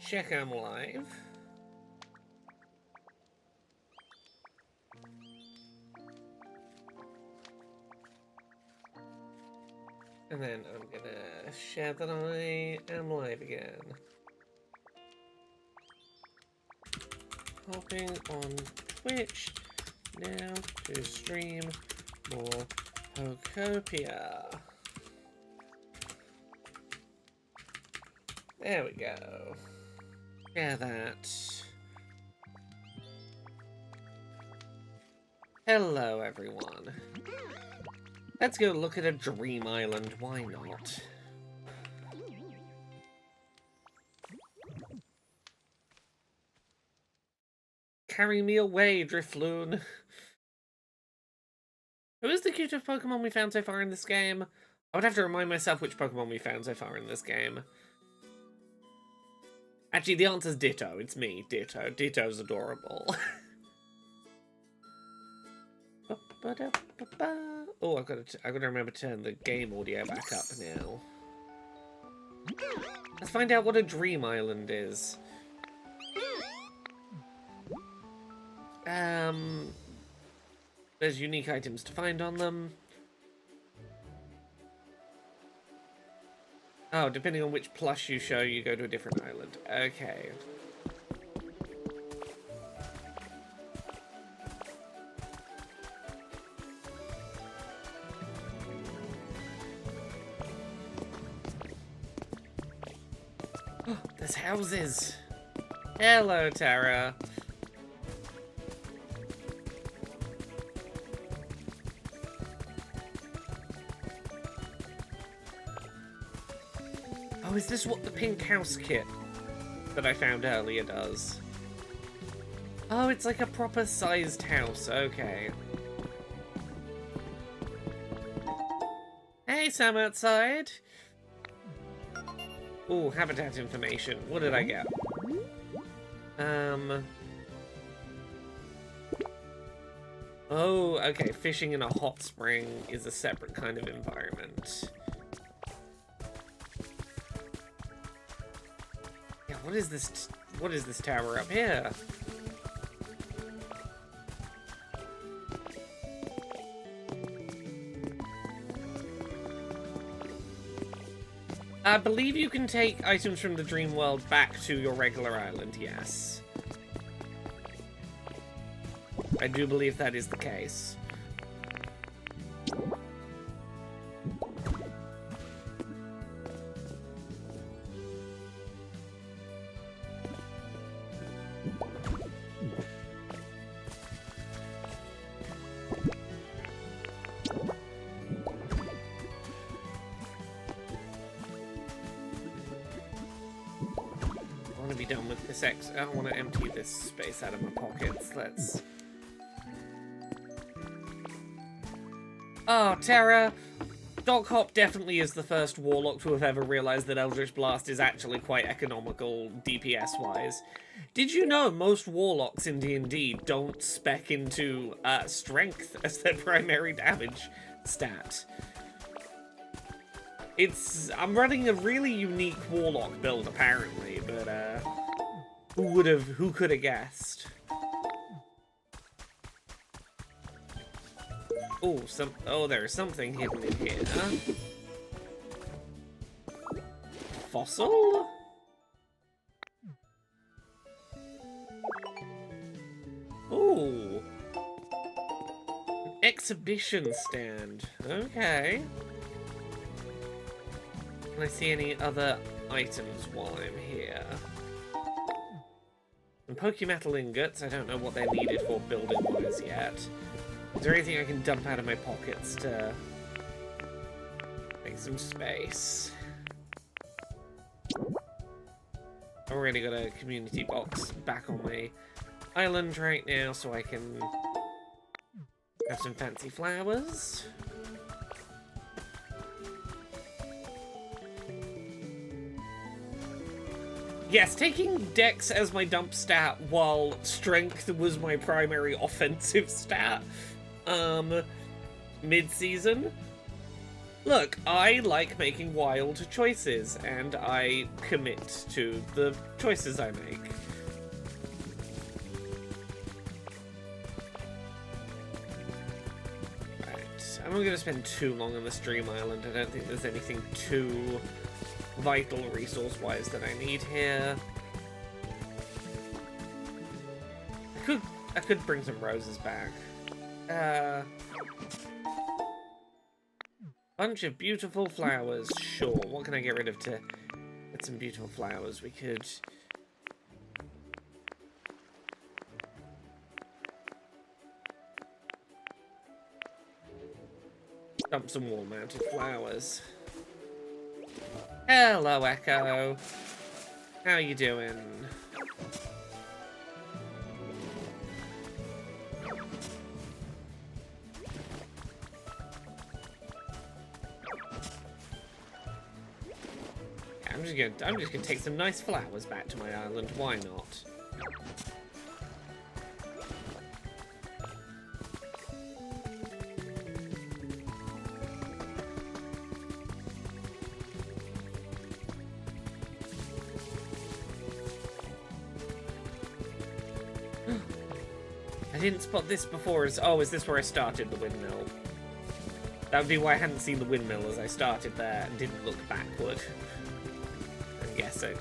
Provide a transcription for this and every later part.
check I'm live. And then I'm gonna share that I am live again. Hopping on Twitch now to stream more Pokopia. There we go. Yeah, that. Hello, everyone. Let's go look at a dream island. Why not? Carry me away, Drifloon. Who is the cutest Pokemon we found so far in this game? I would have to remind myself which Pokemon we found so far in this game. Actually, the answer's Ditto. It's me, Ditto. Ditto's adorable. Oh, I've got to remember to turn the game audio back up now. Let's find out what a dream island is. There's unique items to find on them. Oh, depending on which plush you show, you go to a different island. Okay. Oh, there's houses. Hello, Tara. Oh, is this what the pink house kit that I found earlier does? Oh, it's like a proper sized house. Okay. Hey, Sam outside. Oh, habitat information. What did I get? Oh, okay. Fishing in a hot spring is a separate kind of environment. What is this? What is this tower up here? I believe you can take items from the dream world back to your regular island, yes. I do believe that is the case. I don't want to empty this space out of my pockets. Let's... Oh, Terra! Dog Hop definitely is the first Warlock to have ever realized that Eldritch Blast is actually quite economical DPS-wise. Did you know most Warlocks in D&D don't spec into Strength as their primary damage stat? I'm running a really unique Warlock build, apparently, but, who could have guessed? Oh, there's something hidden in here. Fossil? Ooh. An exhibition stand. Okay. Can I see any other items while I'm here? And Pokemetal ingots, I don't know what they're needed for building-wise yet. Is there anything I can dump out of my pockets to make some space? I've already got a community box back on my island right now, so I can have some fancy flowers. Yes, taking Dex as my dump stat while Strength was my primary offensive stat, mid-season, Look, I like making wild choices, and I commit to the choices I make. Right, I'm not going to spend too long on this Dream Island. I don't think there's anything too vital resource-wise that I need here. I could bring some roses back. Bunch of beautiful flowers. Sure. What can I get rid of to get some beautiful flowers? We could... dump some wall-mounted flowers. Hello, Echo. How you doing? I'm just gonna take some nice flowers back to my island. Why not? I didn't spot this before. Oh, is this where I started the windmill? That would be why I hadn't seen the windmill as I started there and didn't look backward. I'm guessing.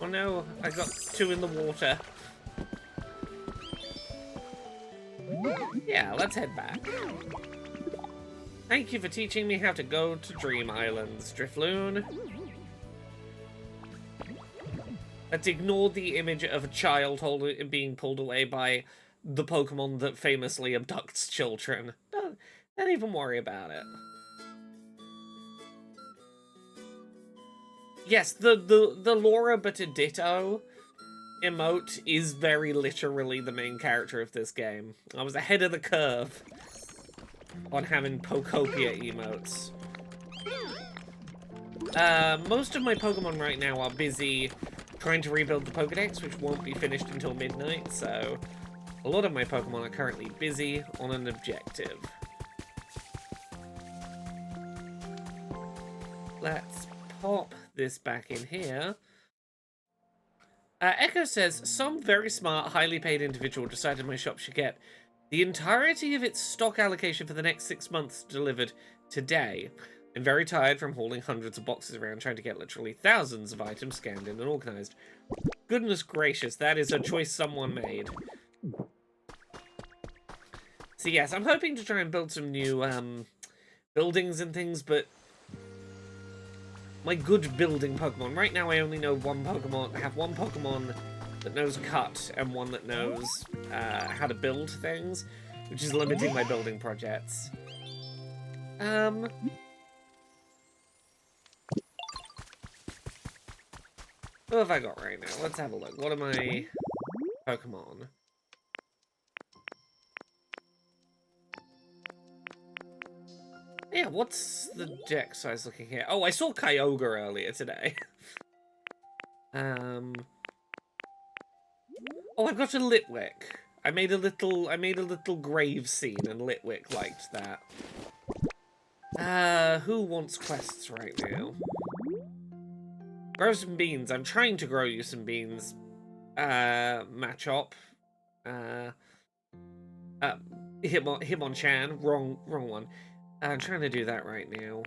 Oh no, I got two in the water. Yeah, let's head back. Thank you for teaching me how to go to Dream Islands, Drifloon. Let's ignore the image of a child being pulled away by the Pokemon that famously abducts children. Don't even worry about it. Yes, the Laura but a Ditto emote is very literally the main character of this game. I was ahead of the curve on having Pokopia emotes. Most of my Pokemon right now are busy trying to rebuild the Pokedex, which won't be finished until midnight, so a lot of my Pokemon are currently busy on an objective. Let's pop this back in here. Echo says, some very smart, highly paid individual decided my shop should get the entirety of its stock allocation for the next 6 months delivered today. I'm very tired from hauling hundreds of boxes around trying to get literally thousands of items scanned in and organized. Goodness gracious, that is a choice someone made. So yes, I'm hoping to try and build some new buildings and things, but my good building Pokemon. Right now I only know one Pokemon. I have one Pokemon that knows cut and one that knows how to build things, which is limiting my building projects. What have I got right now? Let's have a look. What are my Pokemon? Yeah, what's the deck size looking here? Oh, I saw Kyogre earlier today. Oh, I've got a Litwick. I made a little grave scene and Litwick liked that. Who wants quests right now? Grow some beans. I'm trying to grow you some beans. Machop. Hitmonchan. Wrong one. I'm trying to do that right now.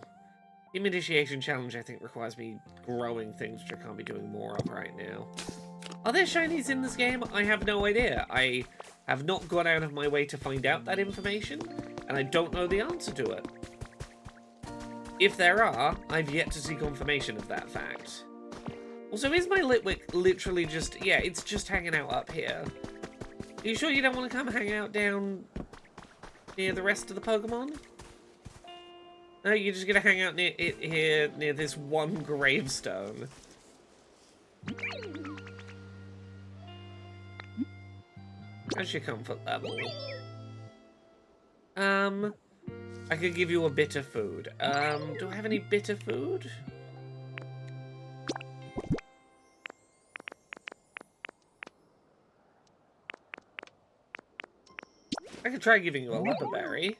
Team Initiation Challenge, I think, requires me growing things, which I can't be doing more of right now. Are there shinies in this game? I have no idea. I have not gone out of my way to find out that information, and I don't know the answer to it. If there are, I've yet to see confirmation of that fact. Also, is my Litwick literally just... yeah, it's just hanging out up here. Are you sure you don't want to come hang out down near the rest of the Pokemon? No, you're just gonna hang out near it here, near this one gravestone. How's your comfort level? I could give you a bit of food. Do I have any bitter food? I could try giving you a leper berry.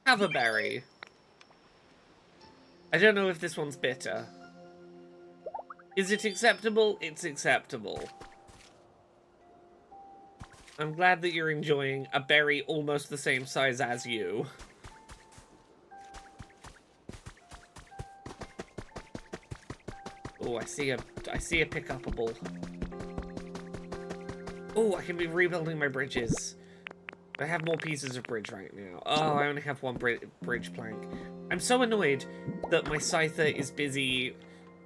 Have a berry. I don't know if this one's bitter. Is it acceptable? It's acceptable. I'm glad that you're enjoying a berry almost the same size as you. Oh, I see a pick-upable. Oh, I can be rebuilding my bridges. I have more pieces of bridge right now. Oh, I only have one bridge plank. I'm so annoyed that my scyther is busy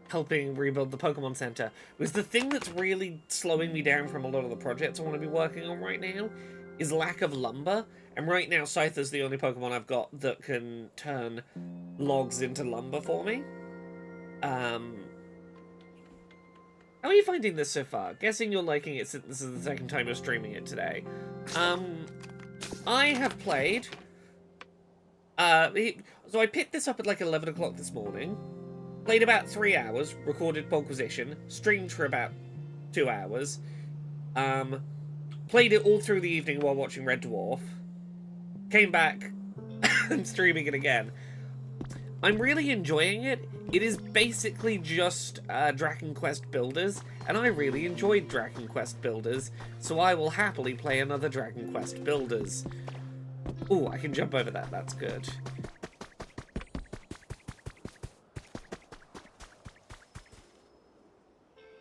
helping rebuild the Pokemon Center. Because the thing that's really slowing me down from a lot of the projects I want to be working on right now is lack of lumber. And right now, Scyther's the only Pokemon I've got that can turn logs into lumber for me. How are you finding this so far? Guessing you're liking it since this is the second time you're streaming it today. I have played... so I picked this up at like 11 o'clock this morning. Played about 3 hours, recorded Pokeposition, streamed for about 2 hours. Played it all through the evening while watching Red Dwarf. Came back and streaming it again. I'm really enjoying it. It is basically just Dragon Quest Builders, and I really enjoyed Dragon Quest Builders, so I will happily play another Dragon Quest Builders. Ooh, I can jump over that, that's good.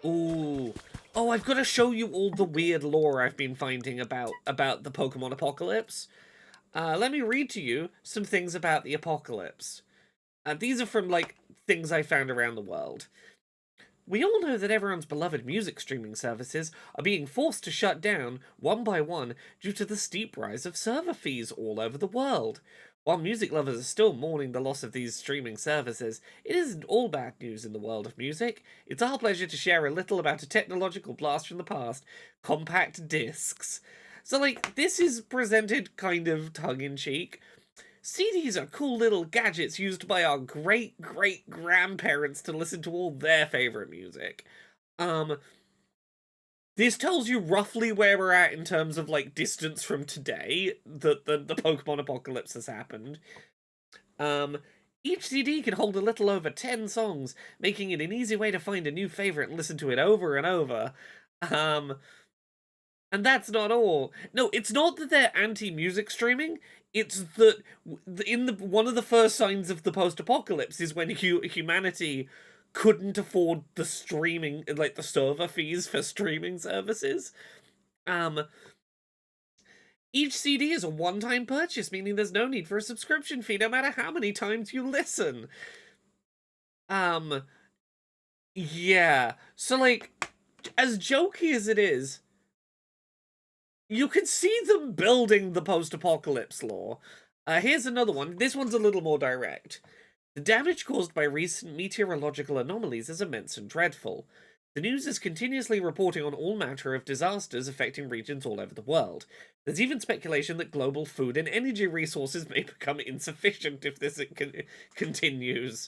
Ooh. Oh, I've got to show you all the weird lore I've been finding about the Pokemon Apocalypse. Let me read to you some things about the Apocalypse. These are from, like, things I found around the world. We all know that everyone's beloved music streaming services are being forced to shut down, one by one, due to the steep rise of server fees all over the world. While music lovers are still mourning the loss of these streaming services, it isn't all bad news in the world of music. It's our pleasure to share a little about a technological blast from the past, compact discs. So, like, this is presented kind of tongue-in-cheek. CDs are cool little gadgets used by our great-great-grandparents to listen to all their favorite music. This tells you roughly where we're at in terms of, like, distance from today that the Pokemon Apocalypse has happened. Each CD can hold a little over 10 songs, making it an easy way to find a new favorite and listen to it over and over. And that's not all. No, it's not that they're anti-music streaming. It's that one of the first signs of the post-apocalypse is when humanity couldn't afford the streaming, like the server fees for streaming services. Each CD is a one-time purchase, meaning there's no need for a subscription fee no matter how many times you listen. Yeah. So, like, as jokey as it is, you can see them building the post-apocalypse lore. Here's another one. This one's a little more direct. The damage caused by recent meteorological anomalies is immense and dreadful. The news is continuously reporting on all manner of disasters affecting regions all over the world. There's even speculation that global food and energy resources may become insufficient if this continues.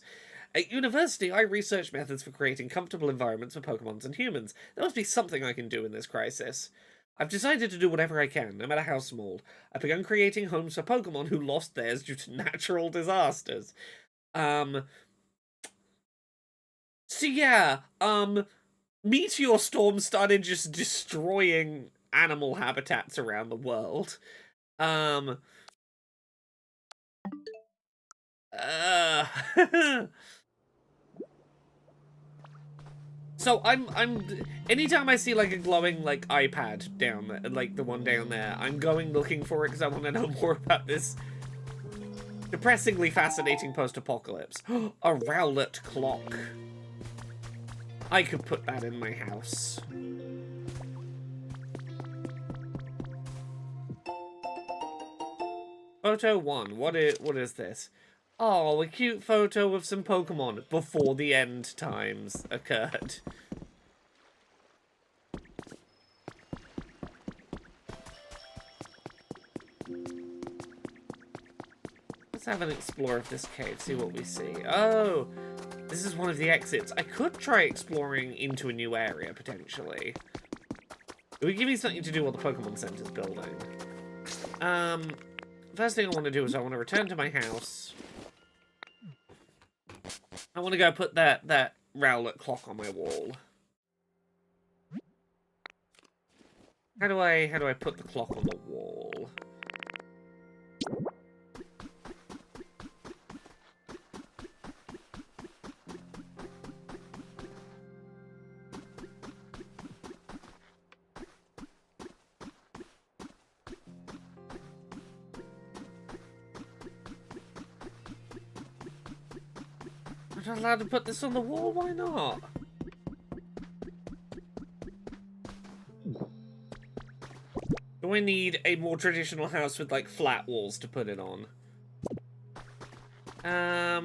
At university, I research methods for creating comfortable environments for Pokemons and humans. There must be something I can do in this crisis. I've decided to do whatever I can, no matter how small. I've begun creating homes for Pokemon who lost theirs due to natural disasters. So yeah, meteor storms started just destroying animal habitats around the world. So anytime I see like a glowing like iPad down there, like the one down there, I'm going looking for it because I want to know more about this depressingly fascinating post-apocalypse. A Rowlet clock. I could put that in my house. Photo 1. What is this? Oh, a cute photo of some Pokemon before the end times occurred. Let's have an explore of this cave, see what we see. Oh, this is one of the exits. I could try exploring into a new area, potentially. It would give me something to do while the Pokemon Center's building. First thing I want to do is I want to return to my house. I want to go put that Rowlet clock on my wall. How do I put the clock on the wall? I'm not allowed to put this on the wall, why not? Do I need a more traditional house with, like, flat walls to put it on? I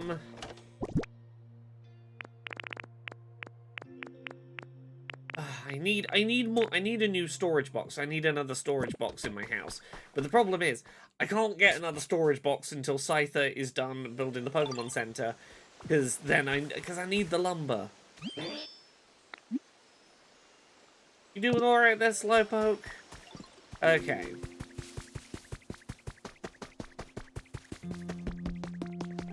need a new storage box. I need another storage box in my house. But the problem is, I can't get another storage box until Scyther is done building the Pokemon Center. Because I need the lumber. You doing alright there, Slowpoke? Okay.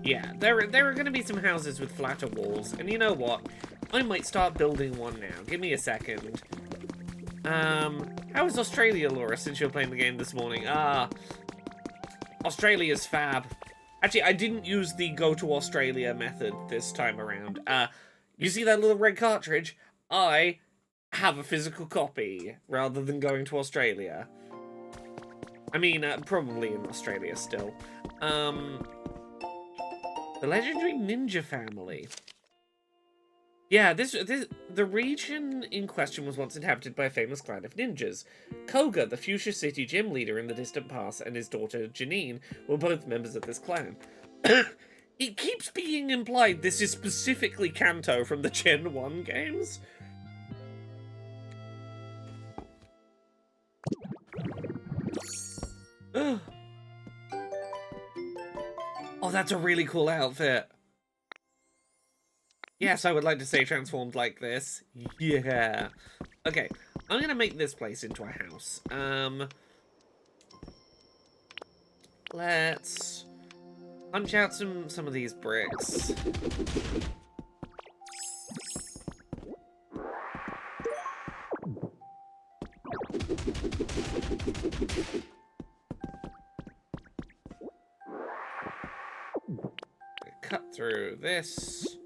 Yeah, there are going to be some houses with flatter walls, and you know what? I might start building one now. Give me a second. How is Australia, Laura, since you were playing the game this morning? Australia's fab. Actually, I didn't use the go to Australia method this time around. You see that little red cartridge? I have a physical copy, rather than going to Australia. I mean, probably in Australia still. The legendary ninja family. Yeah, the region in question was once inhabited by a famous clan of ninjas. Koga, the Fuchsia City gym leader in the distant past, and his daughter Janine were both members of this clan. It keeps being implied this is specifically Kanto from the Gen 1 games. Oh, that's a really cool outfit. Yes, I would like to say transformed like this. Yeah. Okay, I'm gonna make this place into a house. Let's punch out some of these bricks. Cut through this.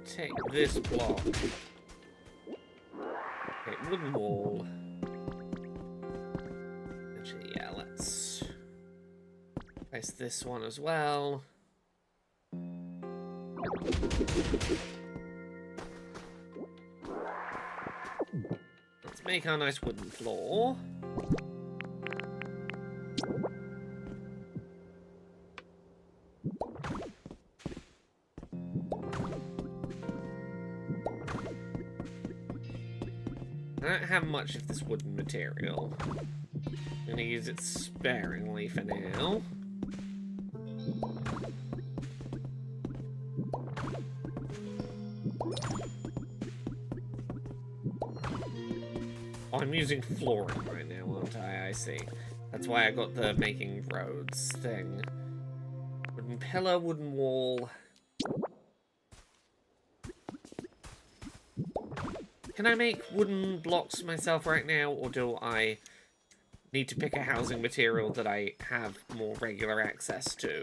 Take this block. Okay, wooden wall. Actually, yeah, let's place this one as well. Let's make our nice wooden floor. I don't have much of this wooden material. I'm gonna use it sparingly for now. Oh, I'm using flooring right now, aren't I? I see. That's why I got the making roads thing. Wooden pillar, wooden wall. Can I make wooden blocks myself right now, or do I need to pick a housing material that I have more regular access to?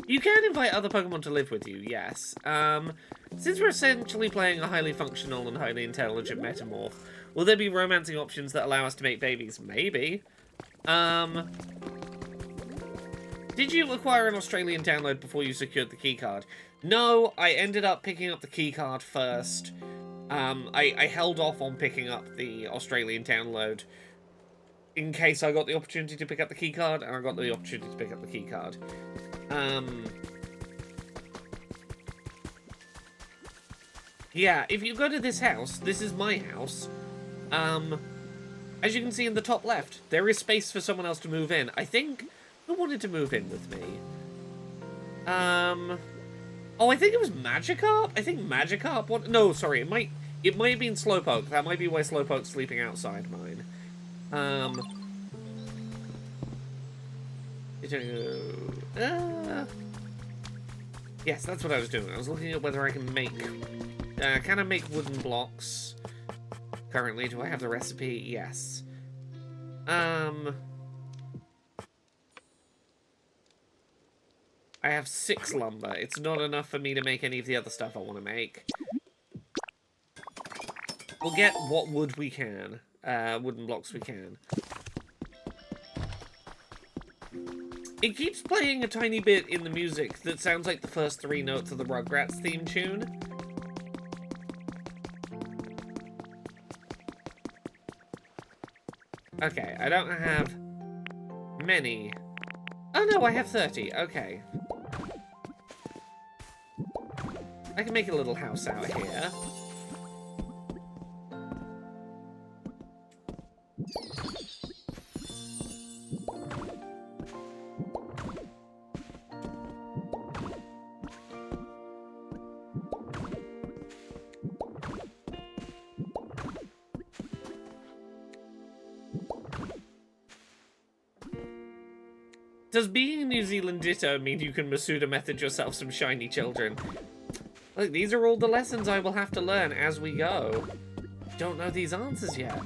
You can invite other Pokemon to live with you, yes. Since we're essentially playing a highly functional and highly intelligent Metamorph, will there be romancing options that allow us to make babies? Maybe. Did you acquire an Australian download before you secured the keycard? No, I ended up picking up the keycard first. I held off on picking up the Australian download in case I got the opportunity to pick up the keycard, and I got the opportunity to pick up the keycard. Yeah, if you go to this house, this is my house. As you can see in the top left, there is space for someone else to move in. I think Who wanted to move in with me? Oh, I think it was Magikarp? I think Magikarp wanted... No, sorry, it might have been Slowpoke. That might be why Slowpoke's sleeping outside mine. Yes, that's what I was doing. I was looking at whether I can make... can I make wooden blocks? Currently, do I have the recipe? Yes. I have 6 lumber. It's not enough for me to make any of the other stuff I want to make. We'll get what wood we can. Wooden blocks we can. It keeps playing a tiny bit in the music that sounds like the first 3 notes of the Rugrats theme tune. Okay, I don't have many. Oh no, I have 30. Okay. I can make a little house out here. Does being a New Zealand Ditto mean you can Masuda method yourself some shiny children? Look, these are all the lessons I will have to learn as we go. Don't know these answers yet.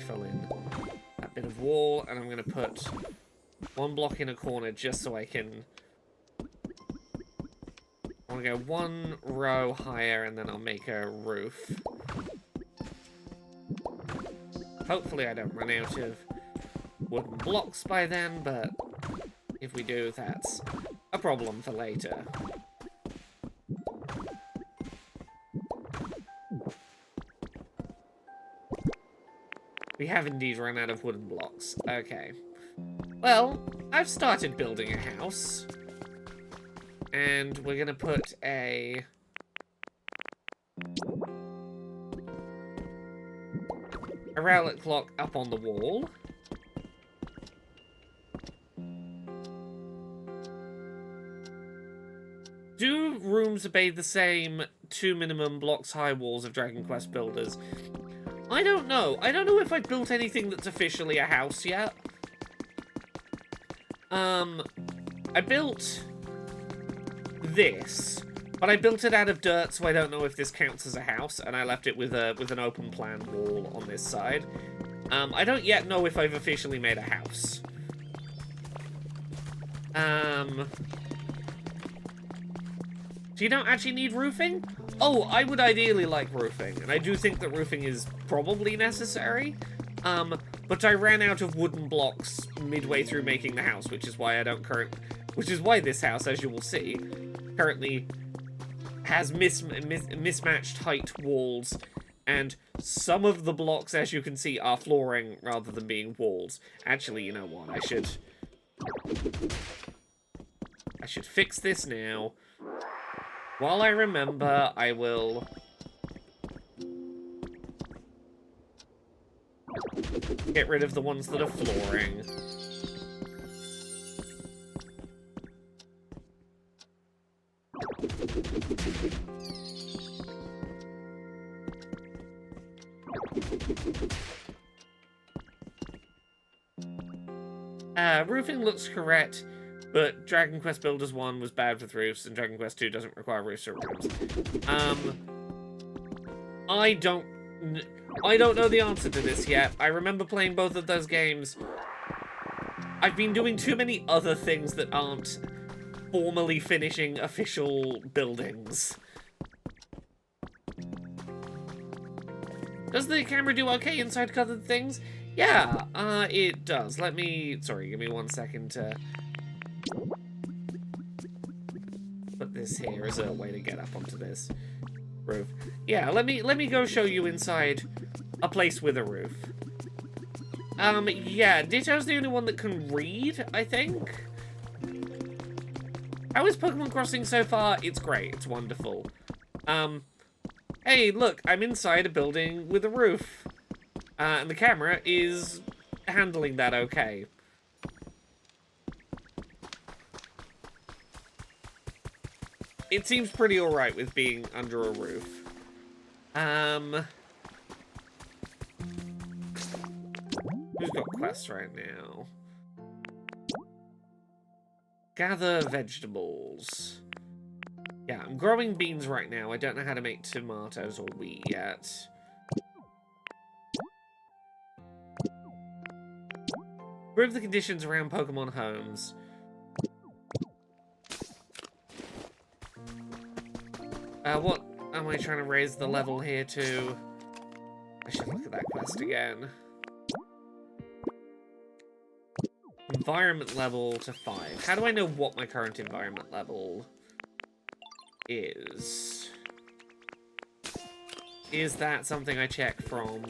Fill in that bit of wall, and I'm going to put 1 block in a corner just so I can... I want to go 1 row higher, and then I'll make a roof. Hopefully I don't run out of wooden blocks by then, but if we do, that's a problem for later. We have indeed run out of wooden blocks. Okay. Well, I've started building a house. And we're gonna put a... rowlet clock up on the wall. Do rooms obey the same 2 minimum blocks high walls of Dragon Quest Builders? I don't know. I don't know if I've built anything that's officially a house yet. I built this, but I built it out of dirt, so I don't know if this counts as a house, and I left it with an open plan wall on this side. I don't yet know if I've officially made a house. So you don't actually need roofing? Oh, I would ideally like roofing, and I do think that roofing is probably necessary. But I ran out of wooden blocks midway through making the house, which is why which is why this house, as you will see, currently has mismatched height walls, and some of the blocks, as you can see, are flooring rather than being walls. Actually, you know what? I should fix this now. While I remember, I will get rid of the ones that are flooring. Roofing looks correct, but Dragon Quest Builders 1 was bad with roofs, and Dragon Quest 2 doesn't require roofs or rooms. I don't know the answer to this yet. I remember playing both of those games. I've been doing too many other things that aren't formally finishing official buildings. Does the camera do okay inside covered things? Yeah, it does. Sorry, give me 1 second to put this here as a way to get up onto this roof. Yeah, let me go show you inside a place with a roof. Yeah, Ditto's the only one that can read, I think. How is Pokemon Crossing so far? It's great, it's wonderful. Hey, look, I'm inside a building with a roof. And the camera is handling that okay. It seems pretty alright with being under a roof. Who's got quests right now? Gather vegetables. Yeah, I'm growing beans right now. I don't know how to make tomatoes or wheat yet. Improve the conditions around Pokemon homes. What am I trying to raise the level here to? I should look at that quest again. Environment level to 5. How do I know what my current environment level is? Is that something I check from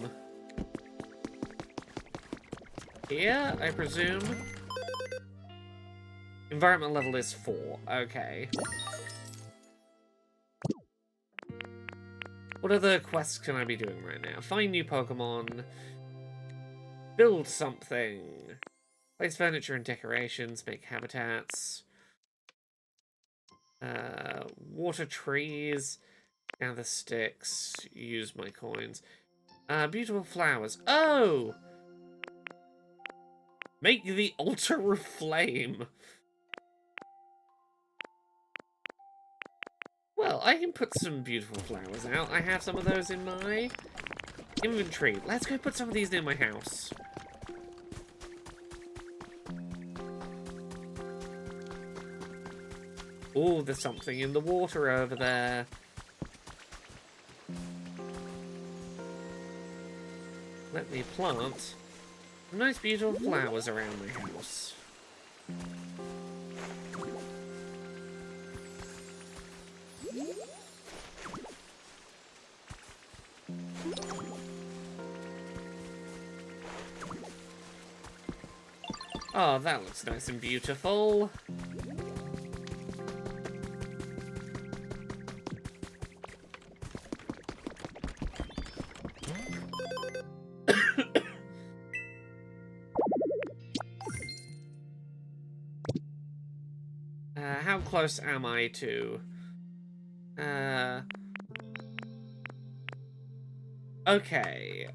here, I presume? Environment level is 4. Okay. What other quests can I be doing right now? Find new Pokemon. Build something. Place furniture and decorations. Make habitats. Water trees. Gather sticks. Use my coins. Beautiful flowers. Oh! Make the altar of flame. Well, I can put some beautiful flowers out. I have some of those in my inventory. Let's go put some of these near my house. Oh, there's something in the water over there. Let me plant some nice beautiful flowers around my house. Oh, that looks nice and beautiful. How close am I to... Okay,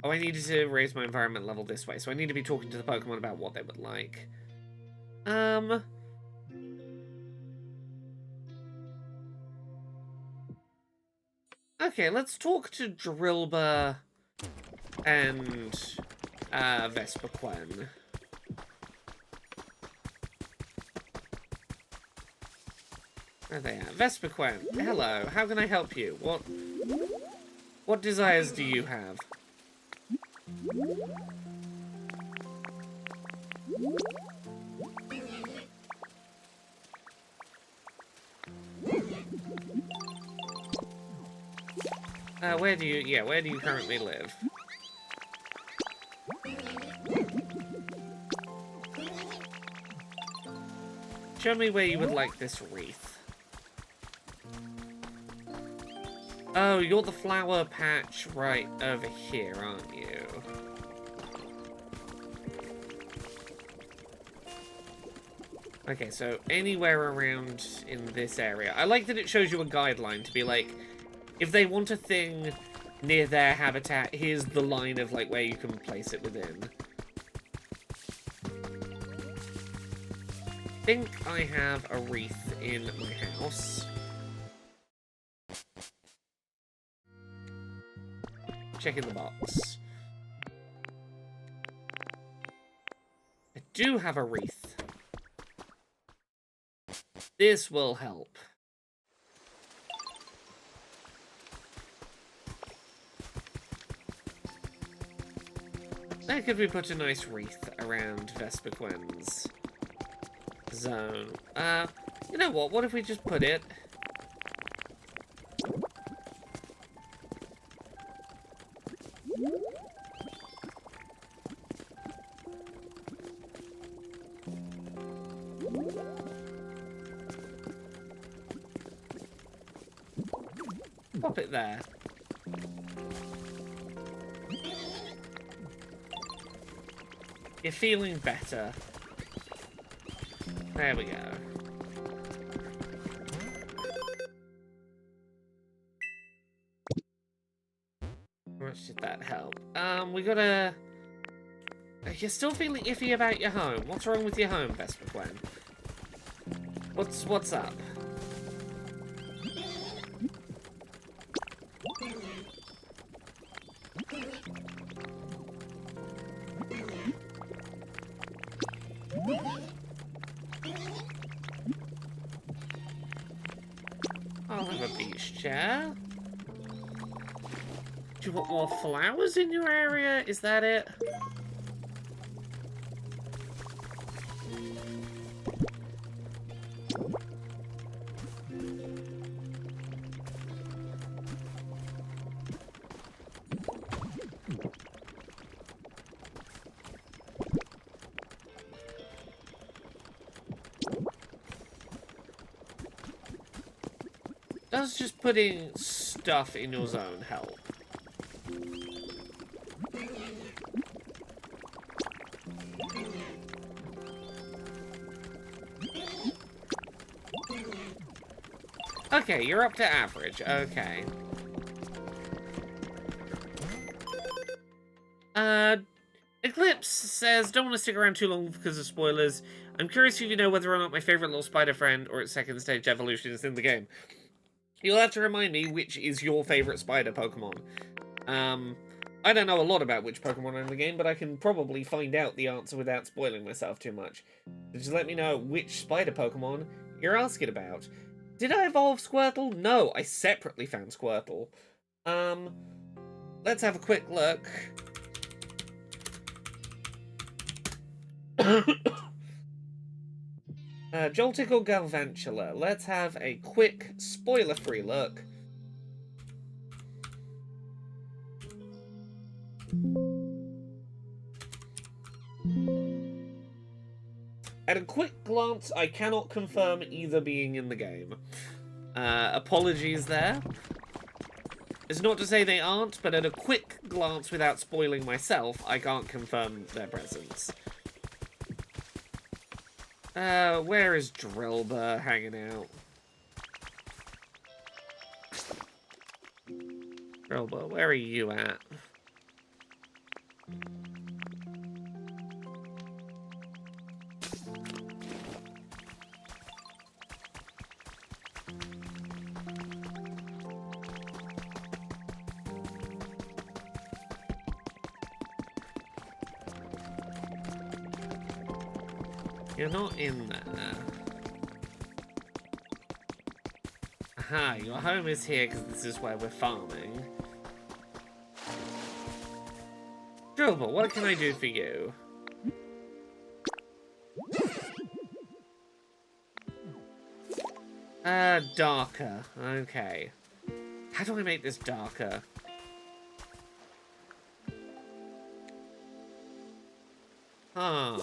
Oh, I needed to raise my environment level this way, so I need to be talking to the Pokemon about what they would like. Okay, let's talk to Drillbur and, Vespiquen. Where are they at? Vespiquen, hello, how can I help you? What desires do you have? Where do you currently live? Show me where you would like this wreath. Oh, you're the flower patch right over here, aren't you? Okay, so anywhere around in this area. I like that it shows you a guideline to be like, if they want a thing near their habitat, here's the line of like where you can place it within. I think I have a wreath in my house. Check in the box. I do have a wreath. This will help. Where could we put a nice wreath around Vespiquen's zone? You know what? What if we just put it... pop it there. You're feeling better. There we go. How much did that help? We gotta... You're still feeling iffy about your home. What's wrong with your home, Vesper Gwen? What's up? I'll have a beach chair. Do you want more flowers in your area? Is that it? Does just putting stuff in your zone help? Okay, you're up to average. Okay. Eclipse says, don't want to stick around too long because of spoilers. I'm curious if you know whether or not my favorite little spider friend or its second stage evolution is in the game. You'll have to remind me which is your favorite spider Pokemon. I don't know a lot about which Pokemon are in the game, but I can probably find out the answer without spoiling myself too much. So just let me know which spider Pokemon you're asking about. Did I evolve Squirtle? No, I separately found Squirtle. Let's have a quick look. Joltik or Galvantula? Let's have a quick, spoiler-free look. At a quick glance, I cannot confirm either being in the game. Apologies there. It's not to say they aren't, but at a quick glance without spoiling myself, I can't confirm their presence. Where is Drillbur hanging out? Drillbur, where are you at? You're not in there. Aha, your home is here because this is where we're farming. Drillbur, what can I do for you? Darker. Okay. How do I make this darker? Huh.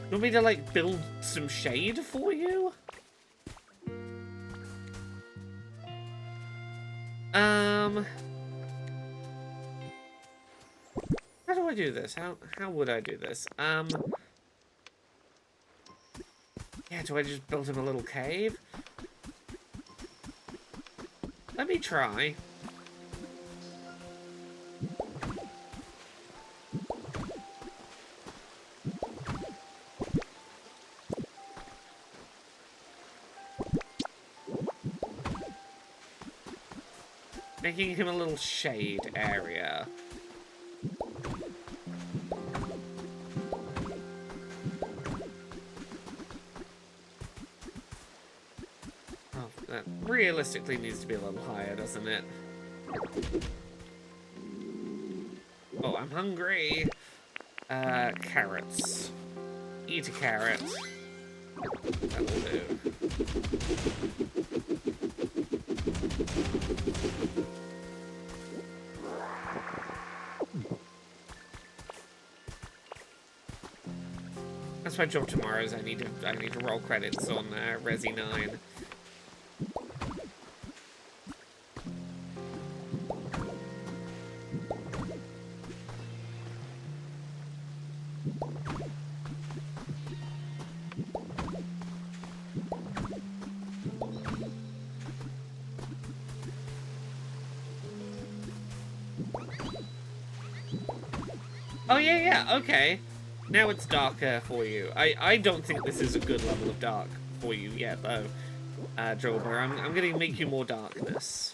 You want me to, like, build some shade for you? How do I do this? How would I do this? Yeah, do I just build him a little cave? Let me try. Making him a little shade area. Oh, that realistically needs to be a little higher, doesn't it? Oh, I'm hungry. Carrots. Eat a carrot. That'll do. That's my job tomorrow. Is I need to roll credits on Resi 9. Oh yeah, okay. Now it's darker for you. I don't think this is a good level of dark for you yet, though, Drilber. I'm gonna make you more darkness.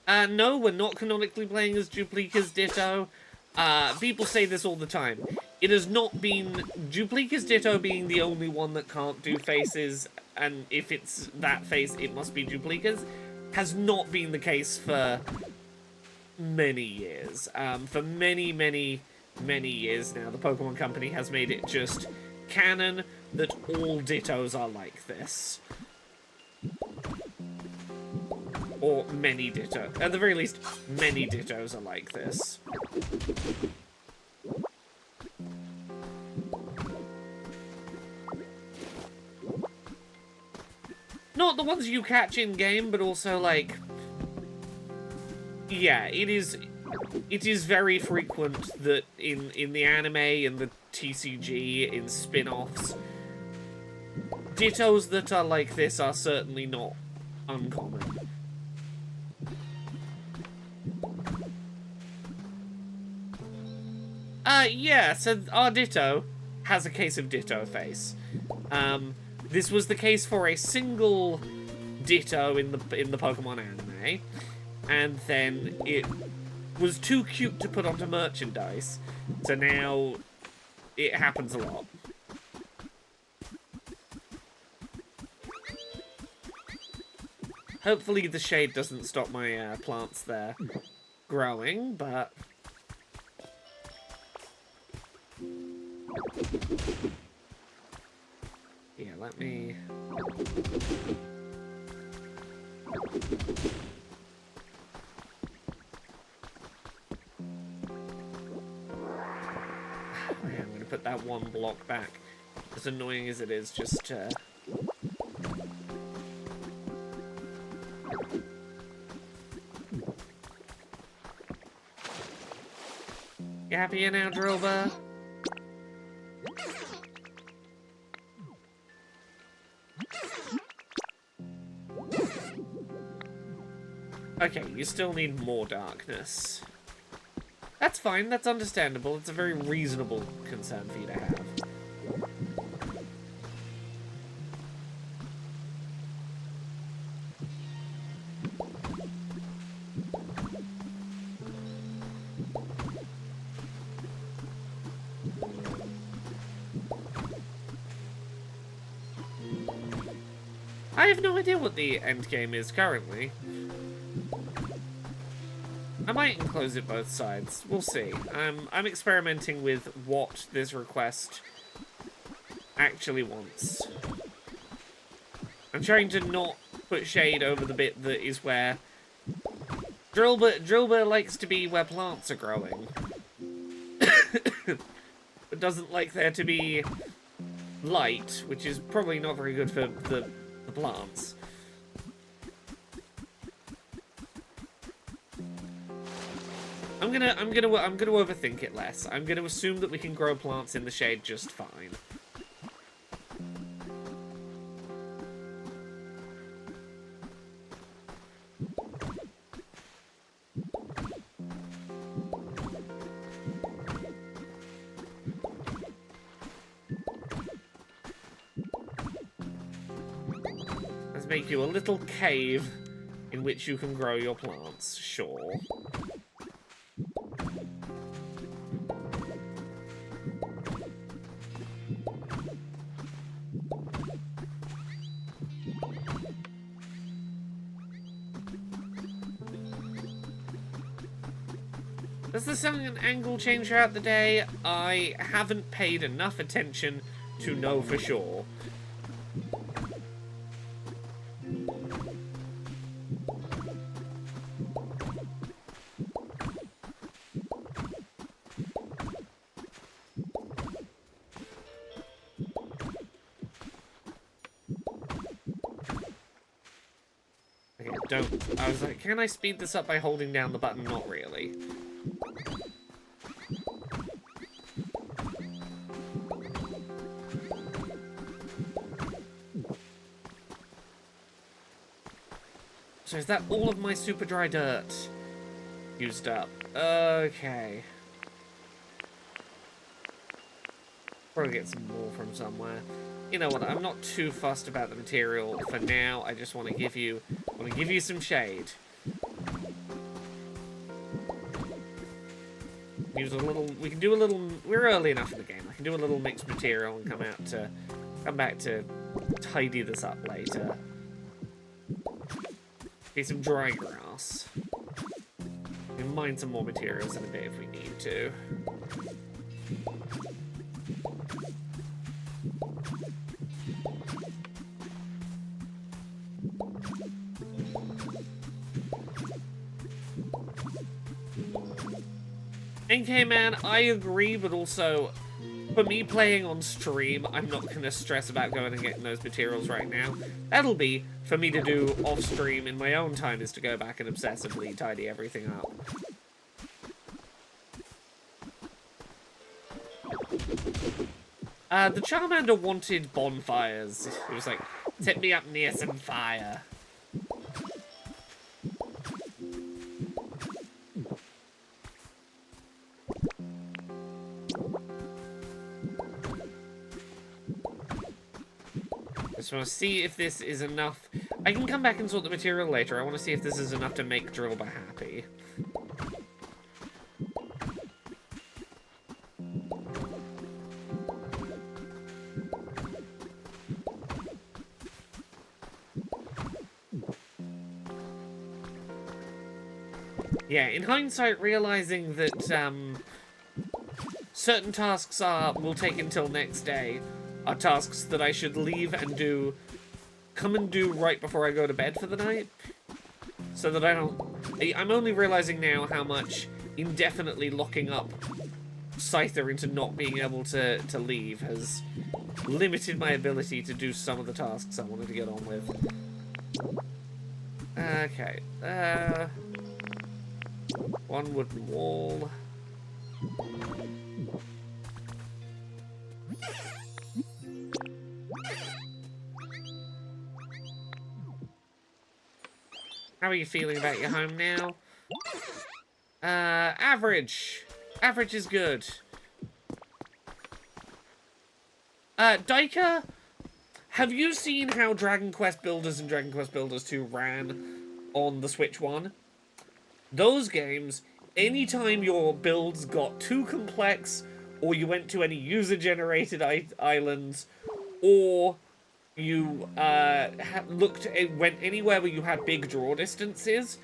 No, we're not canonically playing as Duplica's Ditto. People say this all the time. It has not been Duplica's Ditto being the only one that can't do faces, and if it's that face, it must be Duplica's. Has not been the case for many years. For many years now, the Pokemon Company has made it just canon that all Dittos are like this. Or many Ditto. At the very least, many Dittos are like this. Not the ones you catch in-game, but also, like... Yeah, it is very frequent that in the anime, in the TCG, in spin-offs, Dittos that are like this are certainly not uncommon. Yeah, so our Ditto has a case of Ditto face. This was the case for a single Ditto in the Pokemon anime, and then it was too cute to put onto merchandise, so now it happens a lot. Hopefully the shade doesn't stop my plants there growing, but... Yeah, let me... Okay, I'm gonna put that one block back. As annoying as it is, just You happy now, Drilber? Okay, you still need more darkness. That's fine, that's understandable. It's a very reasonable concern for you to have. I have no idea what the end game is currently. I might enclose it both sides. We'll see. I'm experimenting with what this request actually wants. I'm trying to not put shade over the bit that is where... Drilber likes to be where plants are growing. But doesn't like there to be light, which is probably not very good for the plants. I'm gonna overthink it less. I'm gonna assume that we can grow plants in the shade just fine. Let's make you a little cave in which you can grow your plants, sure. Does the sun angle change throughout the day? I haven't paid enough attention to know for sure. don't... I was like, can I speed this up by holding down the button? Not really. So is that all of my super dry dirt used up? Okay. Probably get some more from somewhere. You know what? I'm not too fussed about the material for now. I just want to give you some shade. Use a little. We can do a little. We're early enough in the game. I can do a little mixed material and come back to tidy this up later. Get some dry grass. We can mine some more materials in a bit if we need to. NK Man, I agree, but also, for me playing on stream, I'm not going to stress about going and getting those materials right now. That'll be for me to do off stream in my own time, is to go back and obsessively tidy everything up. The Charmander wanted bonfires. He was like, set me up near some fire. Just want to see if this is enough. I can come back and sort the material later. I want to see if this is enough to make Drillbur happy. Yeah, in hindsight, realizing that certain tasks will take until next day are tasks that I should leave and come and do right before I go to bed for the night, so that I don't... I'm only realizing now how much indefinitely locking up Scyther into not being able to leave has limited my ability to do some of the tasks I wanted to get on with. Okay, one wooden wall. How are you feeling about your home now? Average. Average is good. Daika, have you seen how Dragon Quest Builders and Dragon Quest Builders 2 ran on the Switch 1? Those games, anytime your builds got too complex, or you went to any user-generated islands, or you went anywhere where you had big draw distances,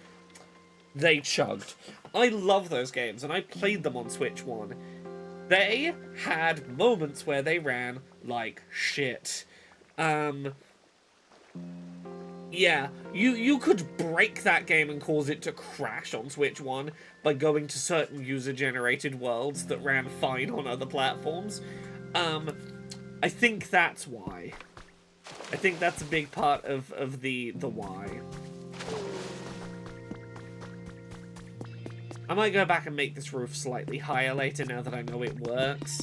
they chugged. I love those games, and I played them on Switch 1. They had moments where they ran like shit. Yeah, you could break that game and cause it to crash on Switch 1 by going to certain user-generated worlds that ran fine on other platforms. I think that's why. I think that's a big part of the why. I might go back and make this roof slightly higher later now that I know it works.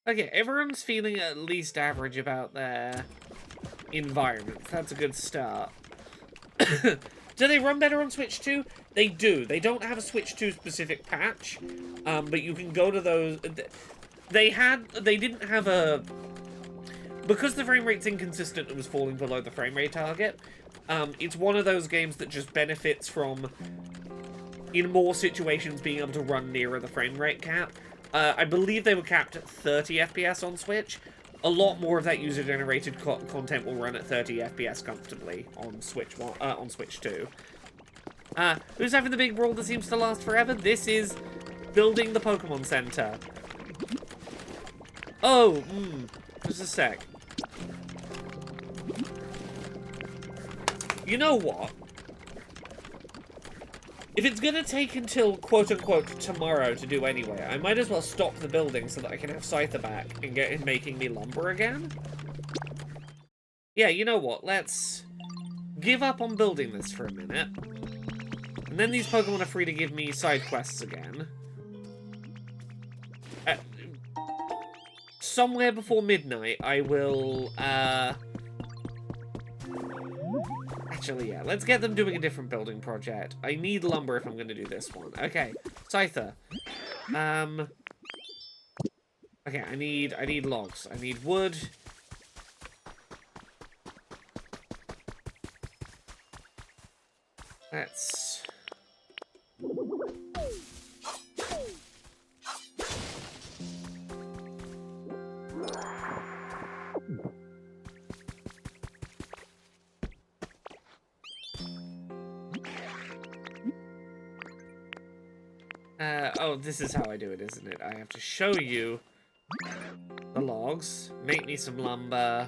Okay, everyone's feeling at least average about their environment. That's a good start. Do they run better on Switch 2? They do. They don't have a Switch 2 specific patch, but you can go to those. They didn't have a... Because the frame rate's inconsistent and was falling below the frame rate target, it's one of those games that just benefits from, in more situations, being able to run nearer the frame rate cap. I believe they were capped at 30 FPS on Switch. A lot more of that user-generated content will run at 30 FPS comfortably on Switch 2. Who's having the big brawl that seems to last forever? This is building the Pokemon Center. Oh, just a sec. You know what? If it's gonna take until, quote-unquote, tomorrow to do anyway, I might as well stop the building so that I can have Scyther back and get him making me lumber again. Yeah, you know what? Let's give up on building this for a minute. And then these Pokemon are free to give me side quests again. Somewhere before midnight, I will, Actually, yeah, let's get them doing a different building project. I need lumber if I'm going to do this one. Okay, Scyther. Okay, I need logs. I need wood. Let's... oh, this is how I do it, isn't it? I have to show you the logs. Make me some lumber.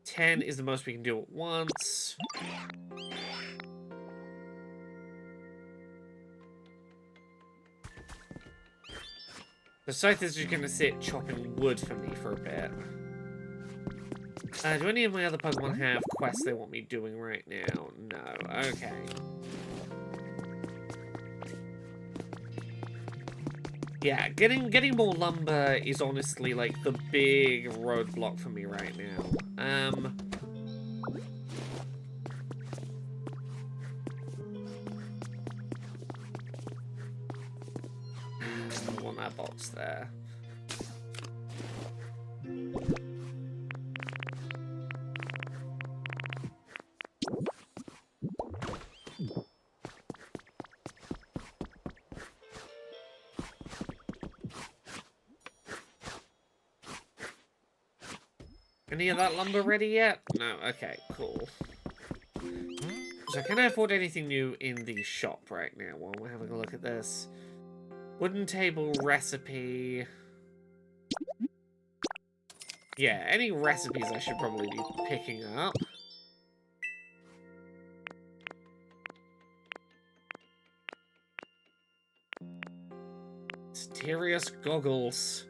10 is the most we can do at once. The Scythe is just gonna sit chopping wood for me for a bit. Do any of my other Pokemon have quests they want me doing right now? No. Okay. Yeah, getting more lumber is honestly like the big roadblock for me right now. I want that box there. Any of that lumber ready yet? No, okay, cool. So can I afford anything new in the shop right now while we're having a look at this? Wooden table recipe. Yeah, any recipes I should probably be picking up. Mysterious goggles.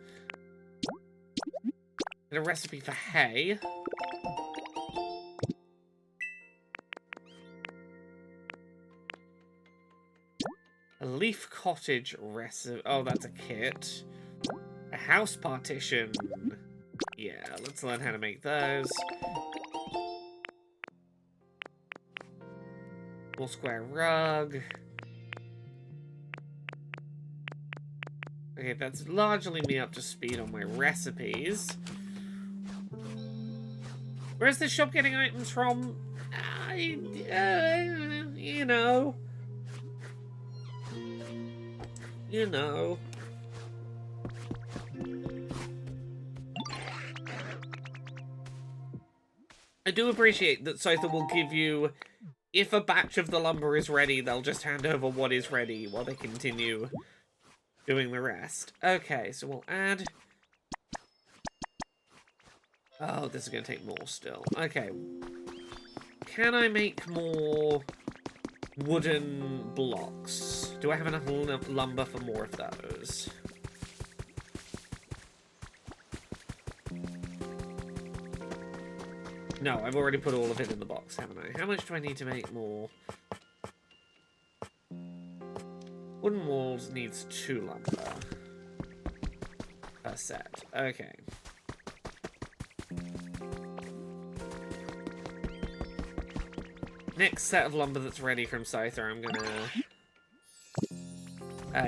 Get a recipe for hay. A leaf cottage recipe. Oh, that's a kit. A house partition. Yeah, let's learn how to make those. More square rug. Okay, that's largely me up to speed on my recipes. Where's this shop getting items from? You know. You know. I do appreciate that Scyther will give you, if a batch of the lumber is ready, they'll just hand over what is ready while they continue doing the rest. Okay, so we'll add... Oh, this is going to take more still. Okay. Can I make more wooden blocks? Do I have enough lumber for more of those? No, I've already put all of it in the box, haven't I? How much do I need to make more? Wooden walls needs 2 lumber per set. Okay. Next set of lumber that's ready from Scyther, I'm gonna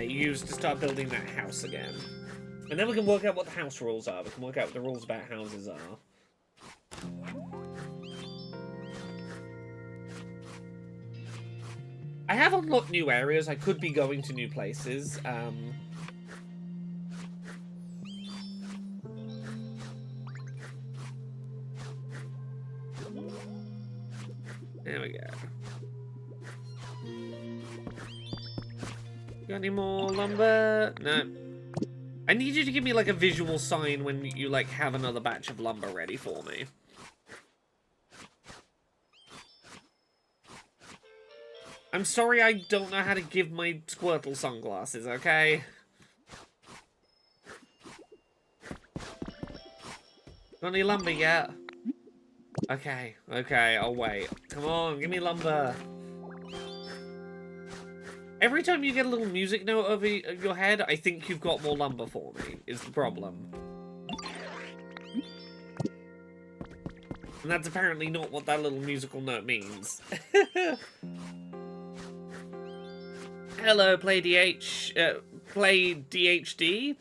use to start building that house again. And then we can work out what the house rules are. We can work out what the rules about houses are. I have unlocked new areas. I could be going to new places. There we go. Got any more lumber? No. I need you to give me, like, a visual sign when you, like, have another batch of lumber ready for me. I'm sorry I don't know how to give my Squirtle sunglasses, okay? Got any lumber yet? Okay, I'll wait. Come on, give me lumber. Every time you get a little music note over your head, I think you've got more lumber for me, is the problem. And that's apparently not what that little musical note means. Hello, Play DHD.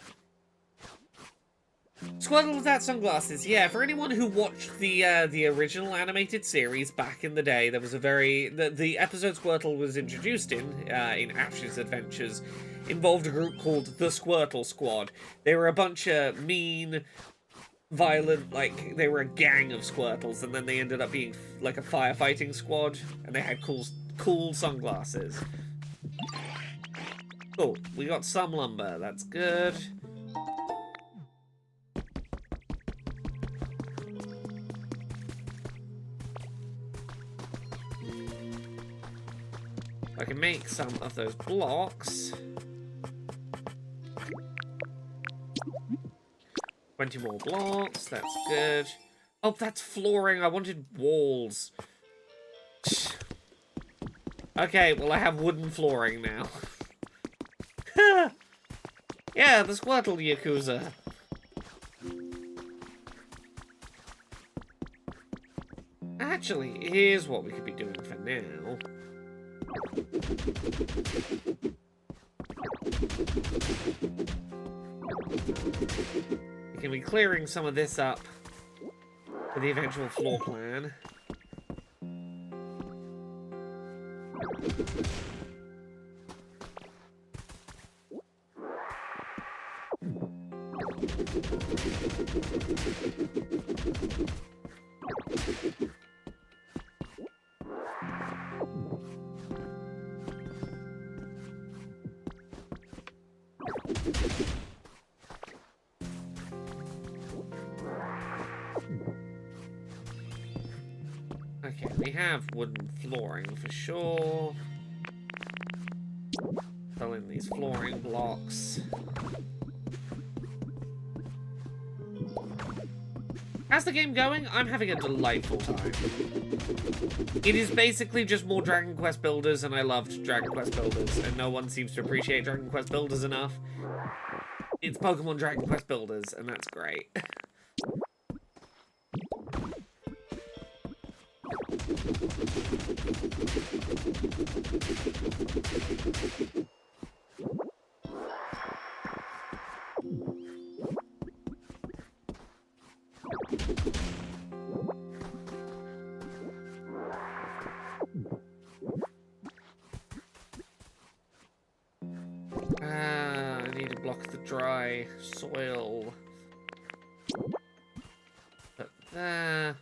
Squirtle without sunglasses. Yeah, for anyone who watched the original animated series back in the day, there was a the episode Squirtle was introduced in Ash's Adventures involved a group called the Squirtle Squad. They were a bunch of mean, violent, like, they were a gang of Squirtles, and then they ended up being like a firefighting squad, and they had cool sunglasses. Cool, we got some lumber, that's good. I can make some of those blocks. 20 more blocks, that's good. Oh, that's flooring, I wanted walls. Okay, well I have wooden flooring now. Yeah, the Squirtle Yakuza. Actually, here's what we could be doing for now. We can be clearing some of this up for the eventual floor plan. Okay, we have wooden flooring for sure. Fill in these flooring blocks. How's the game going? I'm having a delightful time. It is basically just more Dragon Quest Builders, and I loved Dragon Quest Builders, and no one seems to appreciate Dragon Quest Builders enough. It's Pokemon Dragon Quest Builders, and that's great. I need to block the dry soil. But there.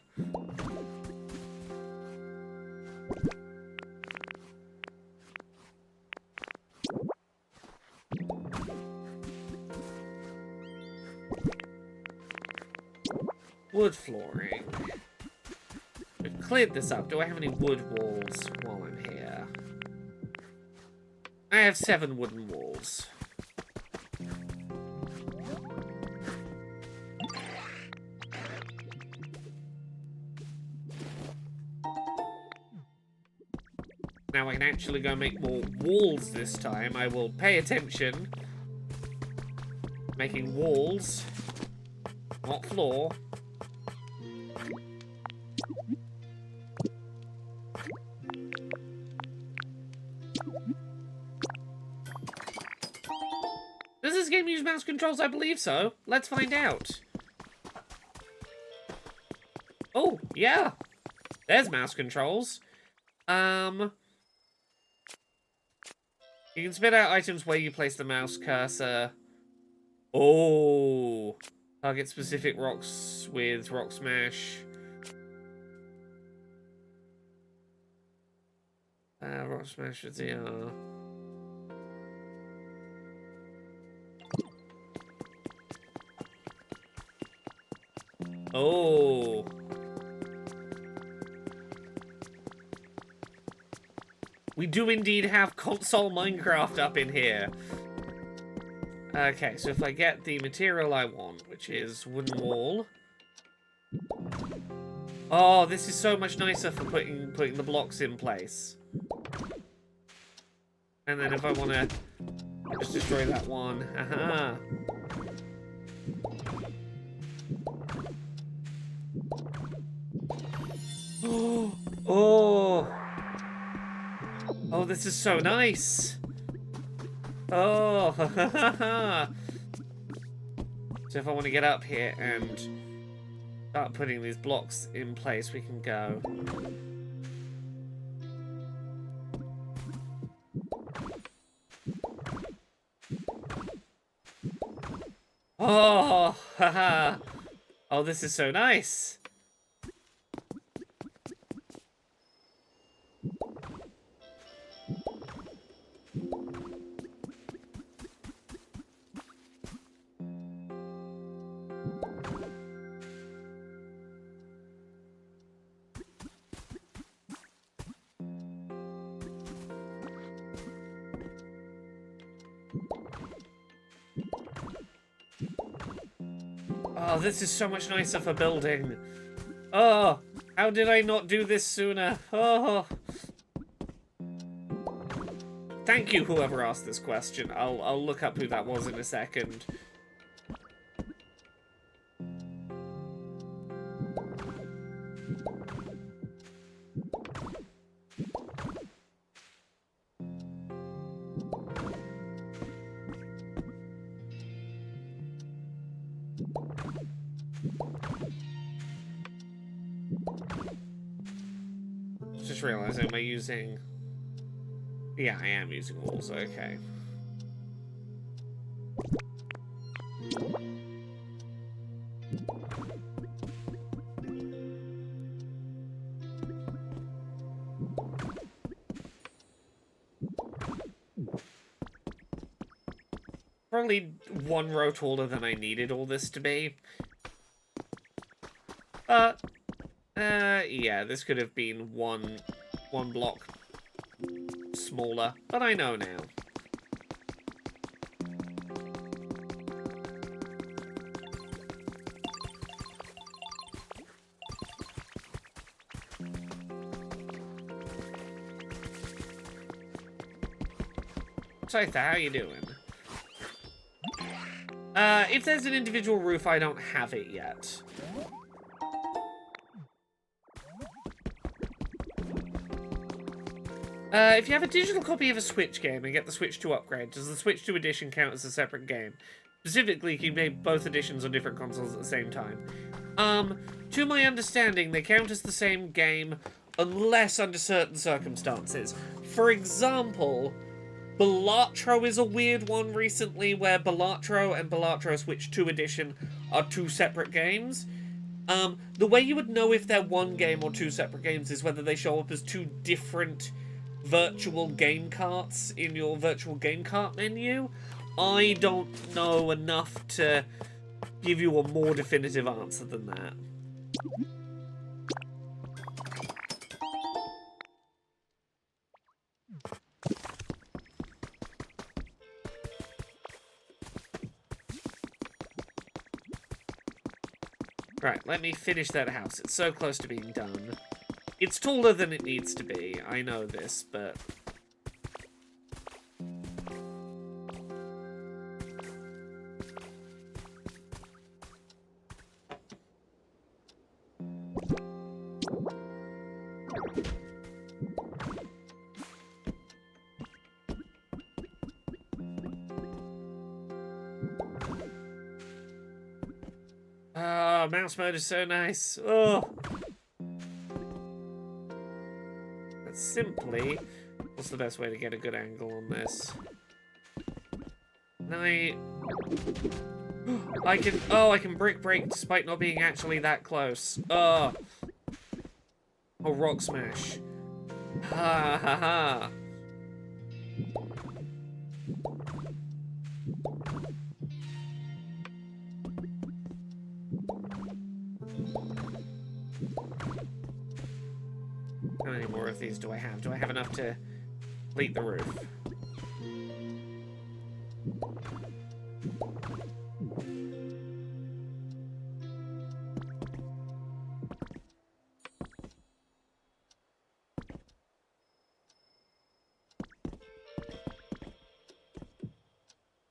Wood flooring. We've cleared this up. Do I have any wood walls while I'm here? I have 7 wooden walls. Now I can actually go make more walls this time. I will pay attention. Making walls, not floor. Does this game use mouse controls? I believe so. Let's find out. Oh, yeah. There's mouse controls. You can spit out items where you place the mouse cursor. Oh. Target specific rocks with Rock Smash. Rock Smash with ZR. Oh. We do indeed have console Minecraft up in here. Okay, so if I get the material I want, which is wooden wall. Oh, this is so much nicer for putting the blocks in place. And then if I want to just destroy that one, aha. Oh. Oh, this is so nice. Oh. So if I want to get up here and start putting these blocks in place, we can go. Oh, haha. Oh, this is so nice. Oh, this is so much nicer for building. Oh, how did I not do this sooner? Oh. Thank you, whoever asked this question. I'll look up who that was in a second. Just realizing, am I using... Yeah, I am using walls, okay. Probably one row taller than I needed all this to be. Yeah, this could have been one block smaller, but I know now. So, how you doing? If there's an individual roof, I don't have it yet. If you have a digital copy of a Switch game and get the Switch 2 upgrade, does the Switch 2 edition count as a separate game? Specifically, you can make both editions on different consoles at the same time. To my understanding, they count as the same game unless under certain circumstances. For example, Balatro is a weird one recently where Balatro and Balatro Switch 2 edition are two separate games. The way you would know if they're one game or two separate games is whether they show up as two different virtual game carts in your virtual game cart menu. I don't know enough to give you a more definitive answer than that. Right, let me finish that house. It's so close to being done. It's taller than it needs to be. I know this, but... Oh, mouse mode is so nice. Oh. That's simply... What's the best way to get a good angle on this? I can... Oh, I can brick break despite not being actually that close. Oh. Oh, rock smash. Ha ha ha. more of these do I have? Do I have enough to complete the roof?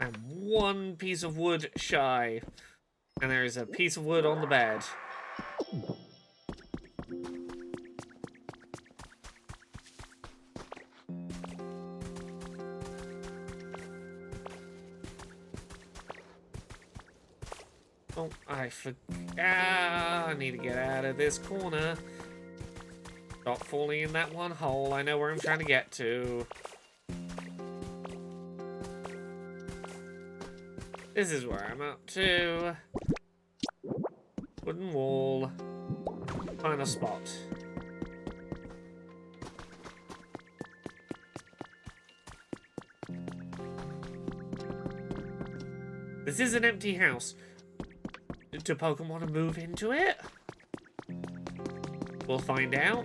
I'm one piece of wood shy. And there's a piece of wood on the bed. Oh, I forgot. I need to get out of this corner. Stop falling in that one hole. I know where I'm trying to get to. This is where I'm up to. Wooden wall. Final spot. This is an empty house. Do Pokemon move into it? We'll find out.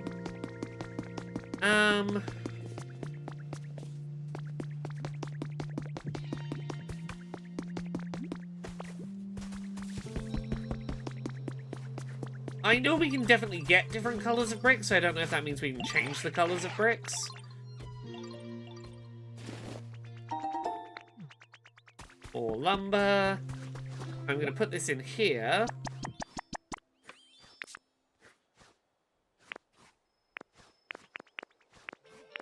I know we can definitely get different colors of bricks, so I don't know if that means we can change the colors of bricks. Or lumber. I'm going to put this in here.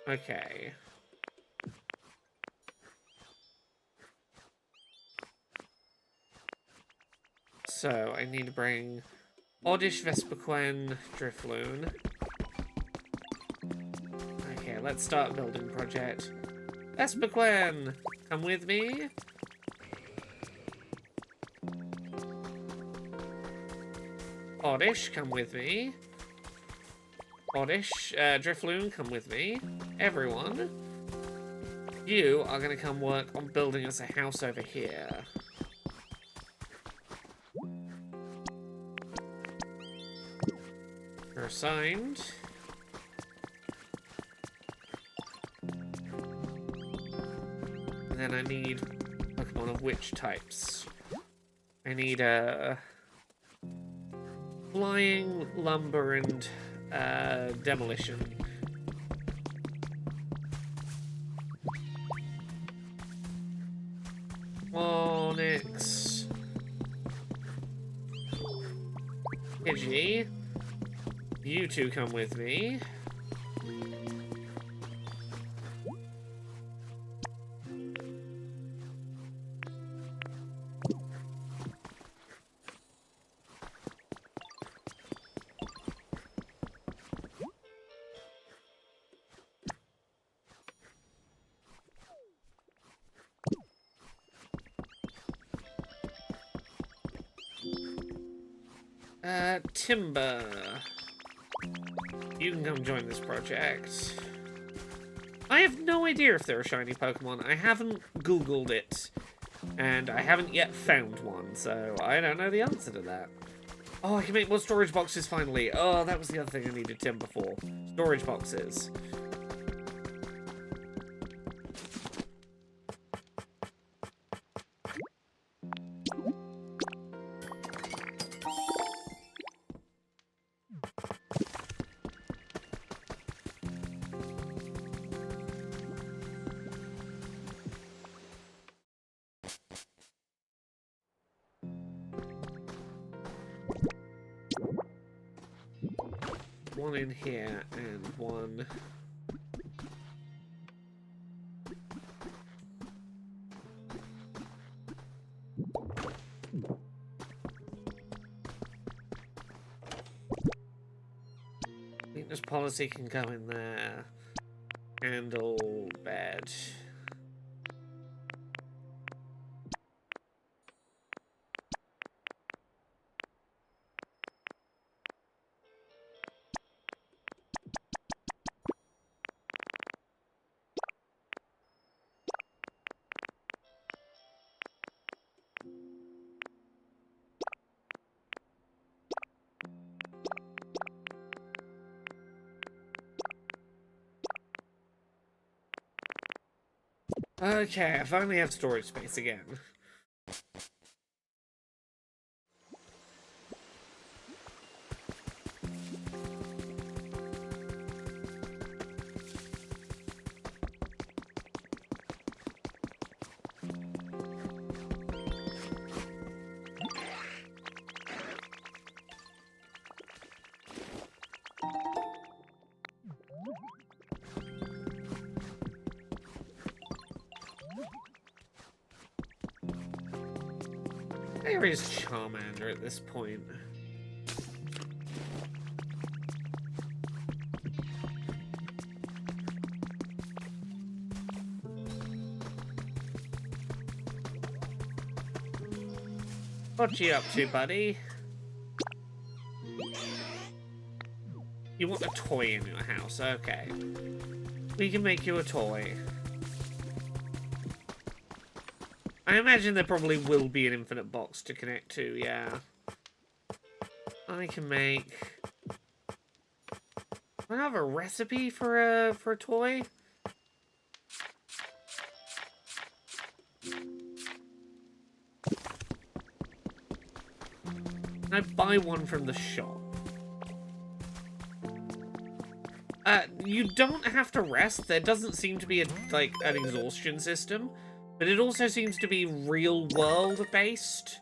Okay. So, I need to bring Oddish, Vespiquen, Drifloon. Okay, let's start building project. Vespiquen, come with me. Oddish, come with me. Oddish, Drifloon, come with me. Everyone. You are going to come work on building us a house over here. You're assigned. And then I need Pokemon of which types? I need flying, lumber, and demolition. Onyx. Pidgey. You two come with me. Timber. You can come join this project. I have no idea if there are shiny Pokemon. I haven't Googled it. And I haven't yet found one, so I don't know the answer to that. Oh, I can make more storage boxes finally. Oh, that was the other thing I needed timber for. Storage boxes. One in here and one. Maintenance policy can go in there. Handle bed. Okay, I finally have storage space again. Where is Charmander at this point? What you up to, buddy? You want a toy in your house? Okay. We can make you a toy. I imagine there probably will be an infinite box to connect to, yeah. I can make... I have a recipe for a toy? Can I buy one from the shop? You don't have to rest. There doesn't seem to be an exhaustion system. But it also seems to be real-world based,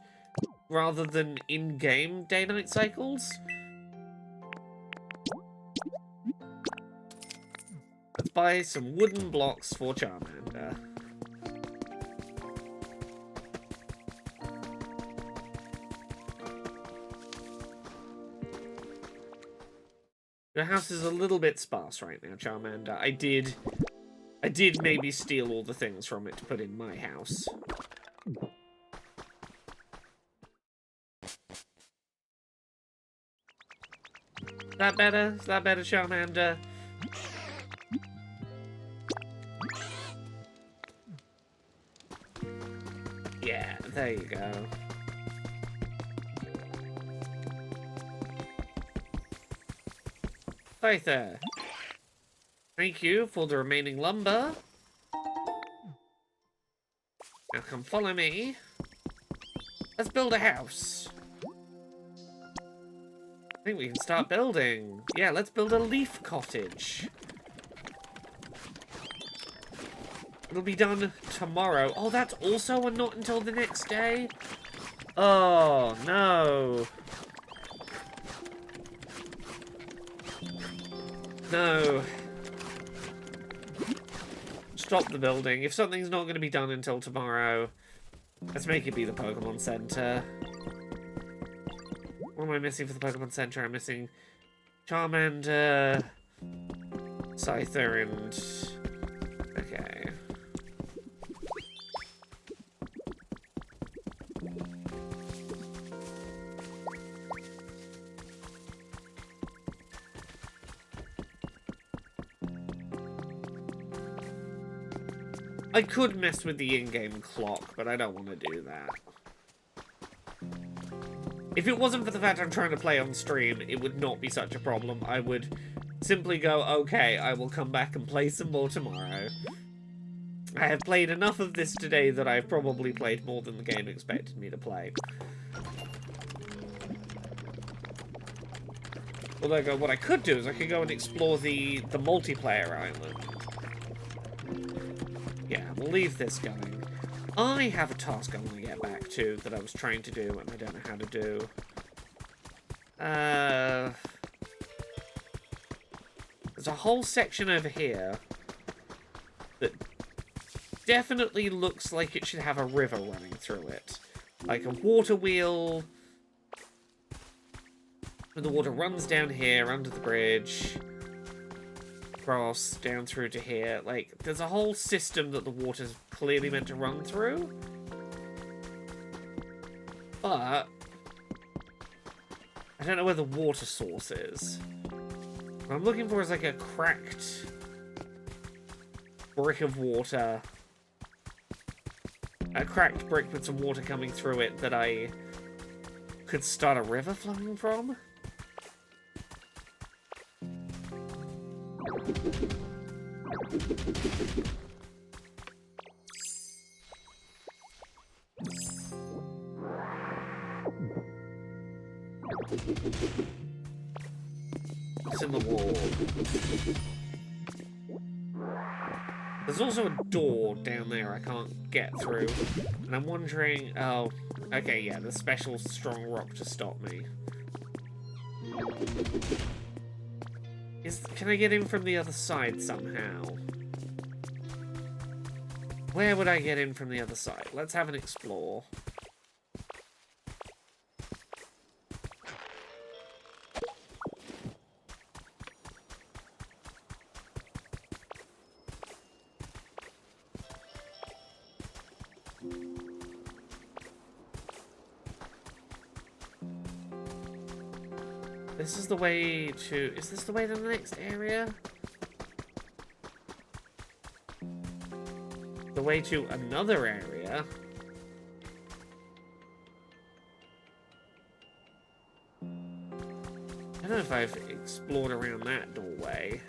rather than in-game day-night cycles. Let's buy some wooden blocks for Charmander. Your house is a little bit sparse right now, Charmander. I did maybe steal all the things from it to put in my house. Is that better? Is that better, Charmander? Yeah, there you go. Right there. Thank you for the remaining lumber. Now come follow me. Let's build a house. I think we can start building. Yeah, let's build a leaf cottage. It'll be done tomorrow. Oh, that's also not until the next day? Oh, no. No. Stop the building. If something's not going to be done until tomorrow, let's make it be the Pokemon Center. What am I missing for the Pokemon Center? I'm missing Charmander, Scyther, and... Okay. I could mess with the in-game clock, but I don't want to do that. If it wasn't for the fact I'm trying to play on stream, it would not be such a problem. I would simply go, okay, I will come back and play some more tomorrow. I have played enough of this today that I've probably played more than the game expected me to play. Although what I could do is I could go and explore the multiplayer island. Yeah, we'll leave this going. I have a task I want to get back to that I was trying to do and I don't know how to do. There's a whole section over here that definitely looks like it should have a river running through it. Like a water wheel. And the water runs down here under the bridge. Across, down through to here. Like, there's a whole system that the water's clearly meant to run through. But I don't know where the water source is. What I'm looking for is like a cracked brick of water. A cracked brick with some water coming through it that I could start a river flowing from. What's in the wall? There's also a door down there I can't get through. And I'm wondering... Oh, okay, yeah, the special strong rock to stop me. Can I get in from the other side somehow? Where would I get in from the other side? Let's have an explore. This is the way to... Is this the way to the next area? The way to another area? I don't know if I've explored around that doorway.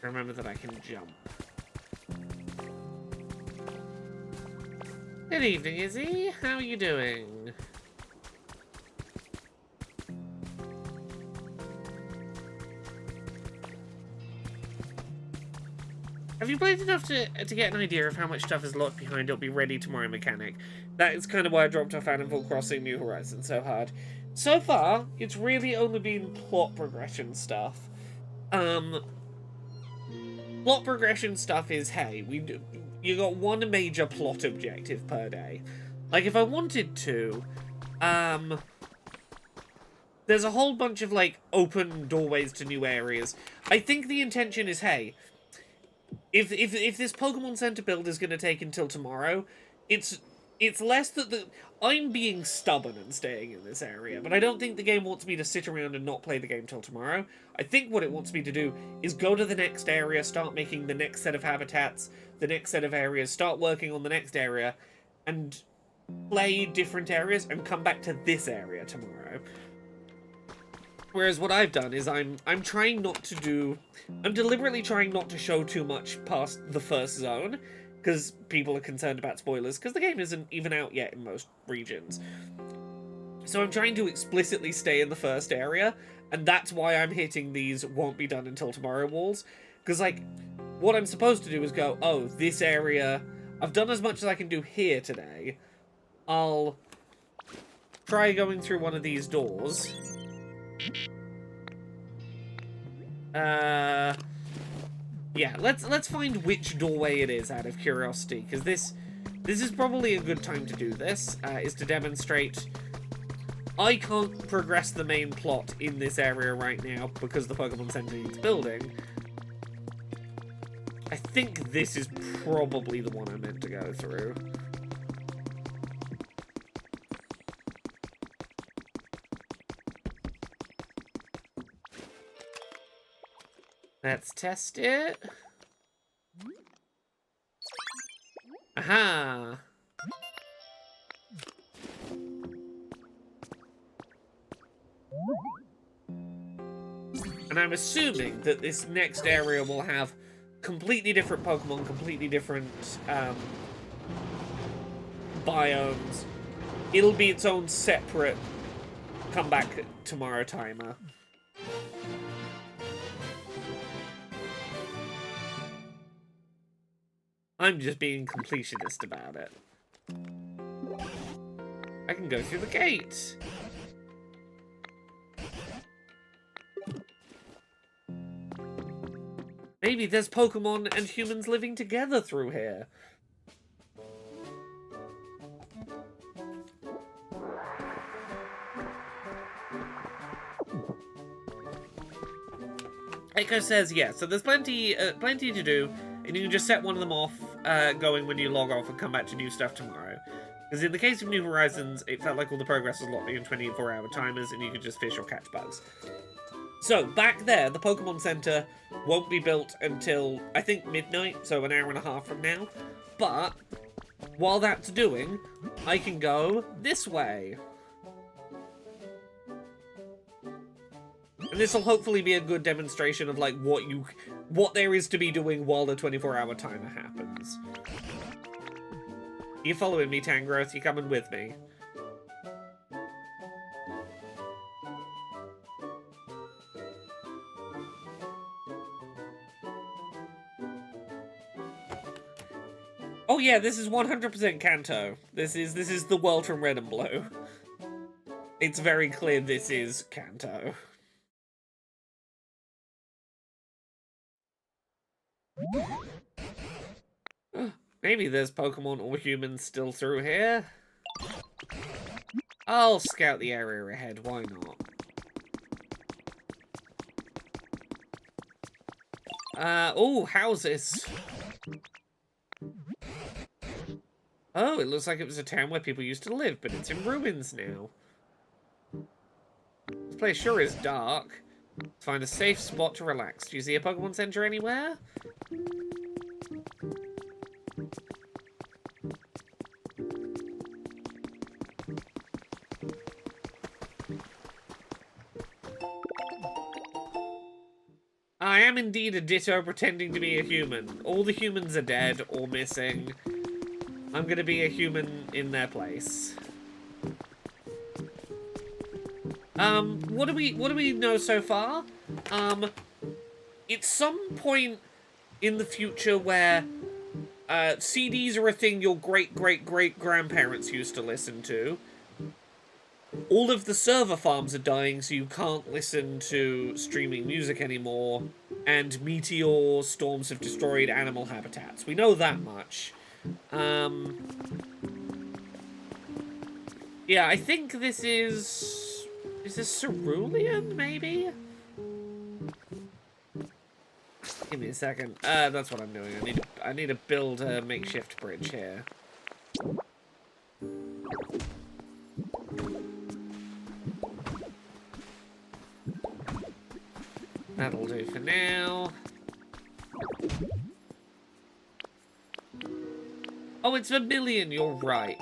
Remember that I can jump. Good evening, Izzy. How are you doing? Have you played enough to get an idea of how much stuff is locked behind It'll Be Ready Tomorrow mechanic? That is kind of why I dropped off Animal Crossing New Horizons so hard. So far, it's really only been plot progression stuff. Plot progression stuff is, hey, you got one major plot objective per day. Like, if I wanted to, there's a whole bunch of, like, open doorways to new areas. I think the intention is, hey, if this Pokemon Center build is going to take until tomorrow, it's less that I'm being stubborn and staying in this area, but I don't think the game wants me to sit around and not play the game till tomorrow. I think what it wants me to do is go to the next area, start making the next set of habitats, the next set of areas, start working on the next area, and play different areas and come back to this area tomorrow. Whereas what I've done is I'm deliberately trying not to show too much past the first zone, because people are concerned about spoilers, because the game isn't even out yet in most regions. So I'm trying to explicitly stay in the first area, and that's why I'm hitting these won't be done until tomorrow walls. Because, like, what I'm supposed to do is go, oh, this area, I've done as much as I can do here today. I'll try going through one of these doors. Yeah, let's find which doorway it is out of curiosity, because this is probably a good time to do this, is to demonstrate I can't progress the main plot in this area right now because the Pokemon Center needs building. I think this is probably the one I meant to go through. Let's test it. Aha! And I'm assuming that this next area will have completely different Pokemon, completely different biomes. It'll be its own separate comeback tomorrow timer. I'm just being completionist about it. I can go through the gate. Maybe there's Pokemon and humans living together through here. Echo says, yeah, so there's plenty to do, and you can just set one of them off going when you log off and come back to new stuff tomorrow. Because in the case of New Horizons, it felt like all the progress was locked in 24-hour timers, and you could just fish or catch bugs. So, back there, the Pokemon Center won't be built until, I think, midnight, so an hour and a half from now. But, while that's doing, I can go this way. And this will hopefully be a good demonstration of, like, what there is to be doing while the 24-hour timer happens. You following me, Tangrowth? You coming with me? Oh yeah, this is 100% Kanto. This is the world from Red and Blue. It's very clear this is Kanto. Maybe there's Pokemon or humans still through here. I'll scout the area ahead, why not? Oh, houses. Oh, it looks like it was a town where people used to live, but it's in ruins now. This place sure is dark. Let's find a safe spot to relax. Do you see a Pokemon Center anywhere? I am indeed a Ditto pretending to be a human. All the humans are dead or missing. I'm gonna be a human in their place. What do we know so far? It's some point in the future where CDs are a thing your great-great-great-grandparents used to listen to. All of the server farms are dying, so you can't listen to streaming music anymore, and meteor storms have destroyed animal habitats. We know that much. Yeah, I think this is... Is this Cerulean, maybe? Give me a second. That's what I'm doing. I need to build a makeshift bridge here. That'll do for now. Oh, it's Vermilion, you're right.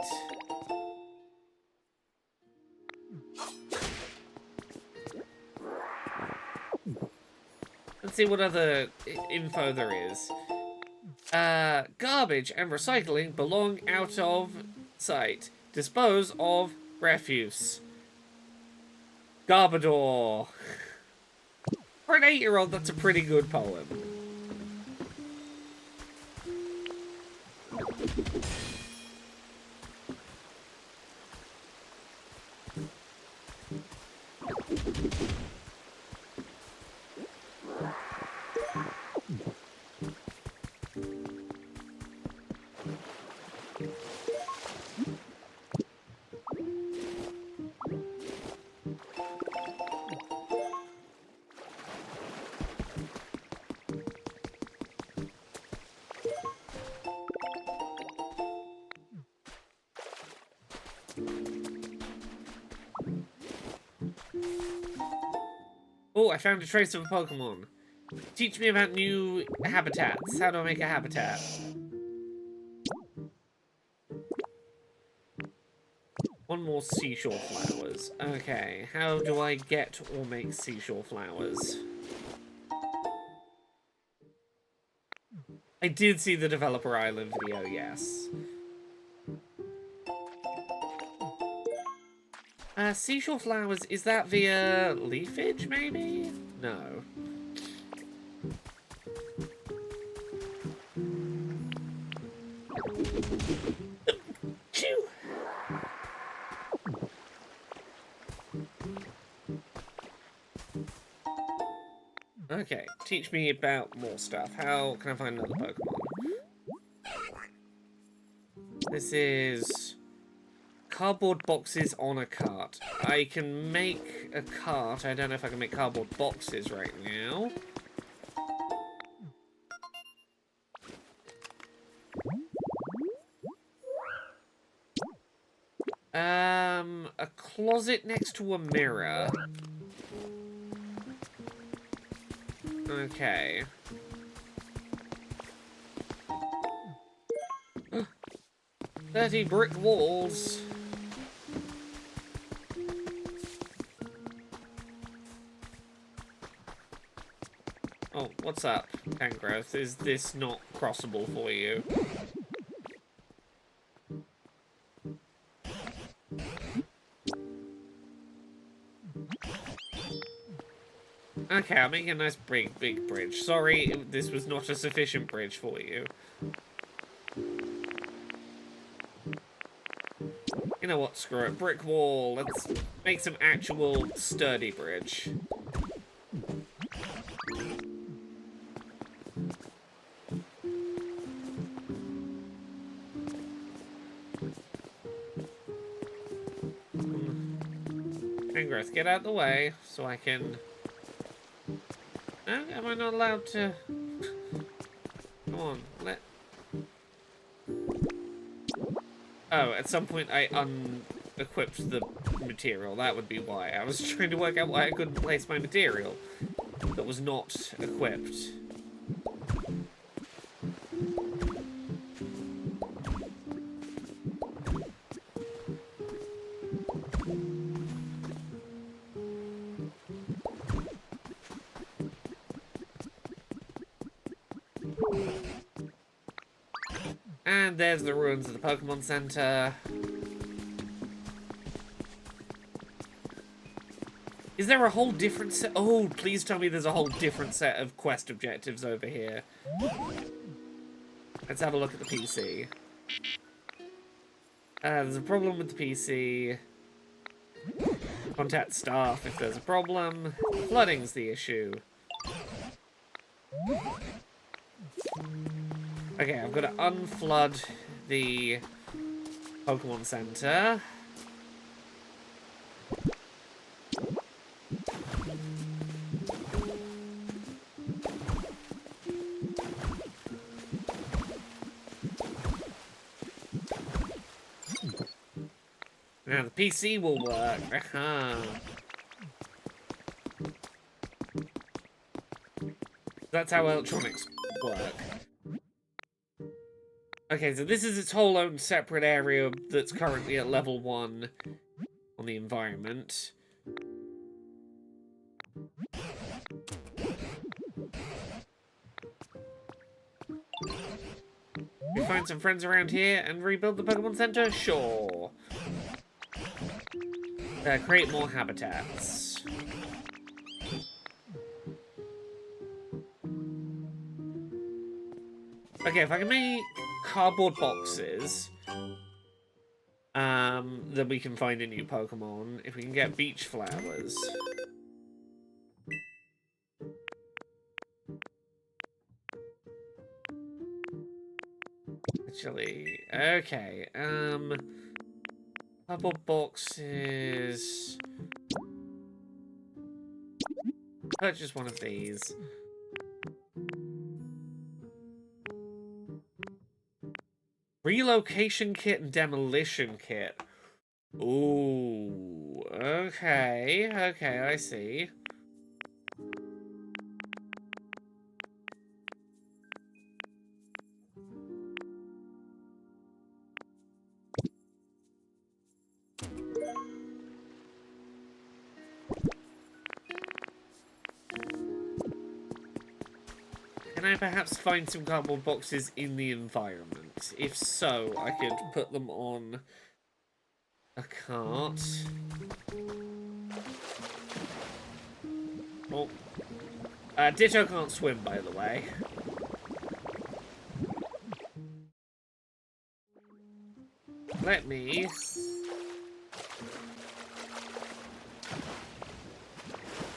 Let's see what other info there is. Garbage and recycling belong out of sight. Dispose of refuse. Garbador. For an 8-year-old, that's a pretty good poem. Oh, I found a trace of a Pokemon. Teach me about new habitats. How do I make a habitat? One more seashore flowers. Okay, how do I get or make seashore flowers? I did see the Developer Island video, yes. Seashore flowers, is that via leafage, maybe? No. Chew! Okay, teach me about more stuff. How can I find another Pokemon? This is... cardboard boxes on a cart. I can make a cart. I don't know if I can make cardboard boxes right now. A closet next to a mirror. Okay. 30 brick walls. Oh, what's up, Tangrowth? Is this not crossable for you? Okay, I'll make a nice big bridge. Sorry, this was not a sufficient bridge for you. You know what, screw it. Brick wall. Let's make some actual sturdy bridge. Tangrowth, get out of the way so I can... No, am I not allowed to... Come on, let... Oh, at some point I unequipped the material. That would be why. I was trying to work out why I couldn't place my material that was not equipped. And there's the ruins of the Pokemon Center. Is there a whole different set? Oh, please tell me there's a whole different set of quest objectives over here. Let's have a look at the PC. There's a problem with the PC. Contact staff if there's a problem. Flooding's the issue. Okay, I've got to unflood the Pokemon Center. Now the PC will work. That's how electronics work. Okay, so this is its whole own separate area that's currently at level 1 on the environment. We find some friends around here and rebuild the Pokemon Center? Sure. Create more habitats. Okay, if I can make cardboard boxes, then we can find a new Pokemon. If we can get beach flowers. Actually, okay, cardboard boxes. Purchase one of these. Relocation kit and demolition kit. Ooh, okay, I see. Can I perhaps find some cardboard boxes in the environment? If so, I could put them on a cart. Oh. Ditto can't swim, by the way. Let me...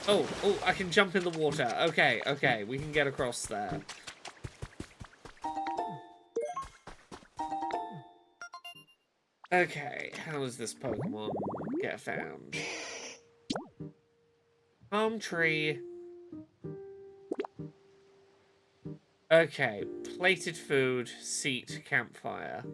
Oh, I can jump in the water. Okay, we can get across there. Okay, how does this Pokemon get found? Palm tree. Okay, plated food, seat, campfire.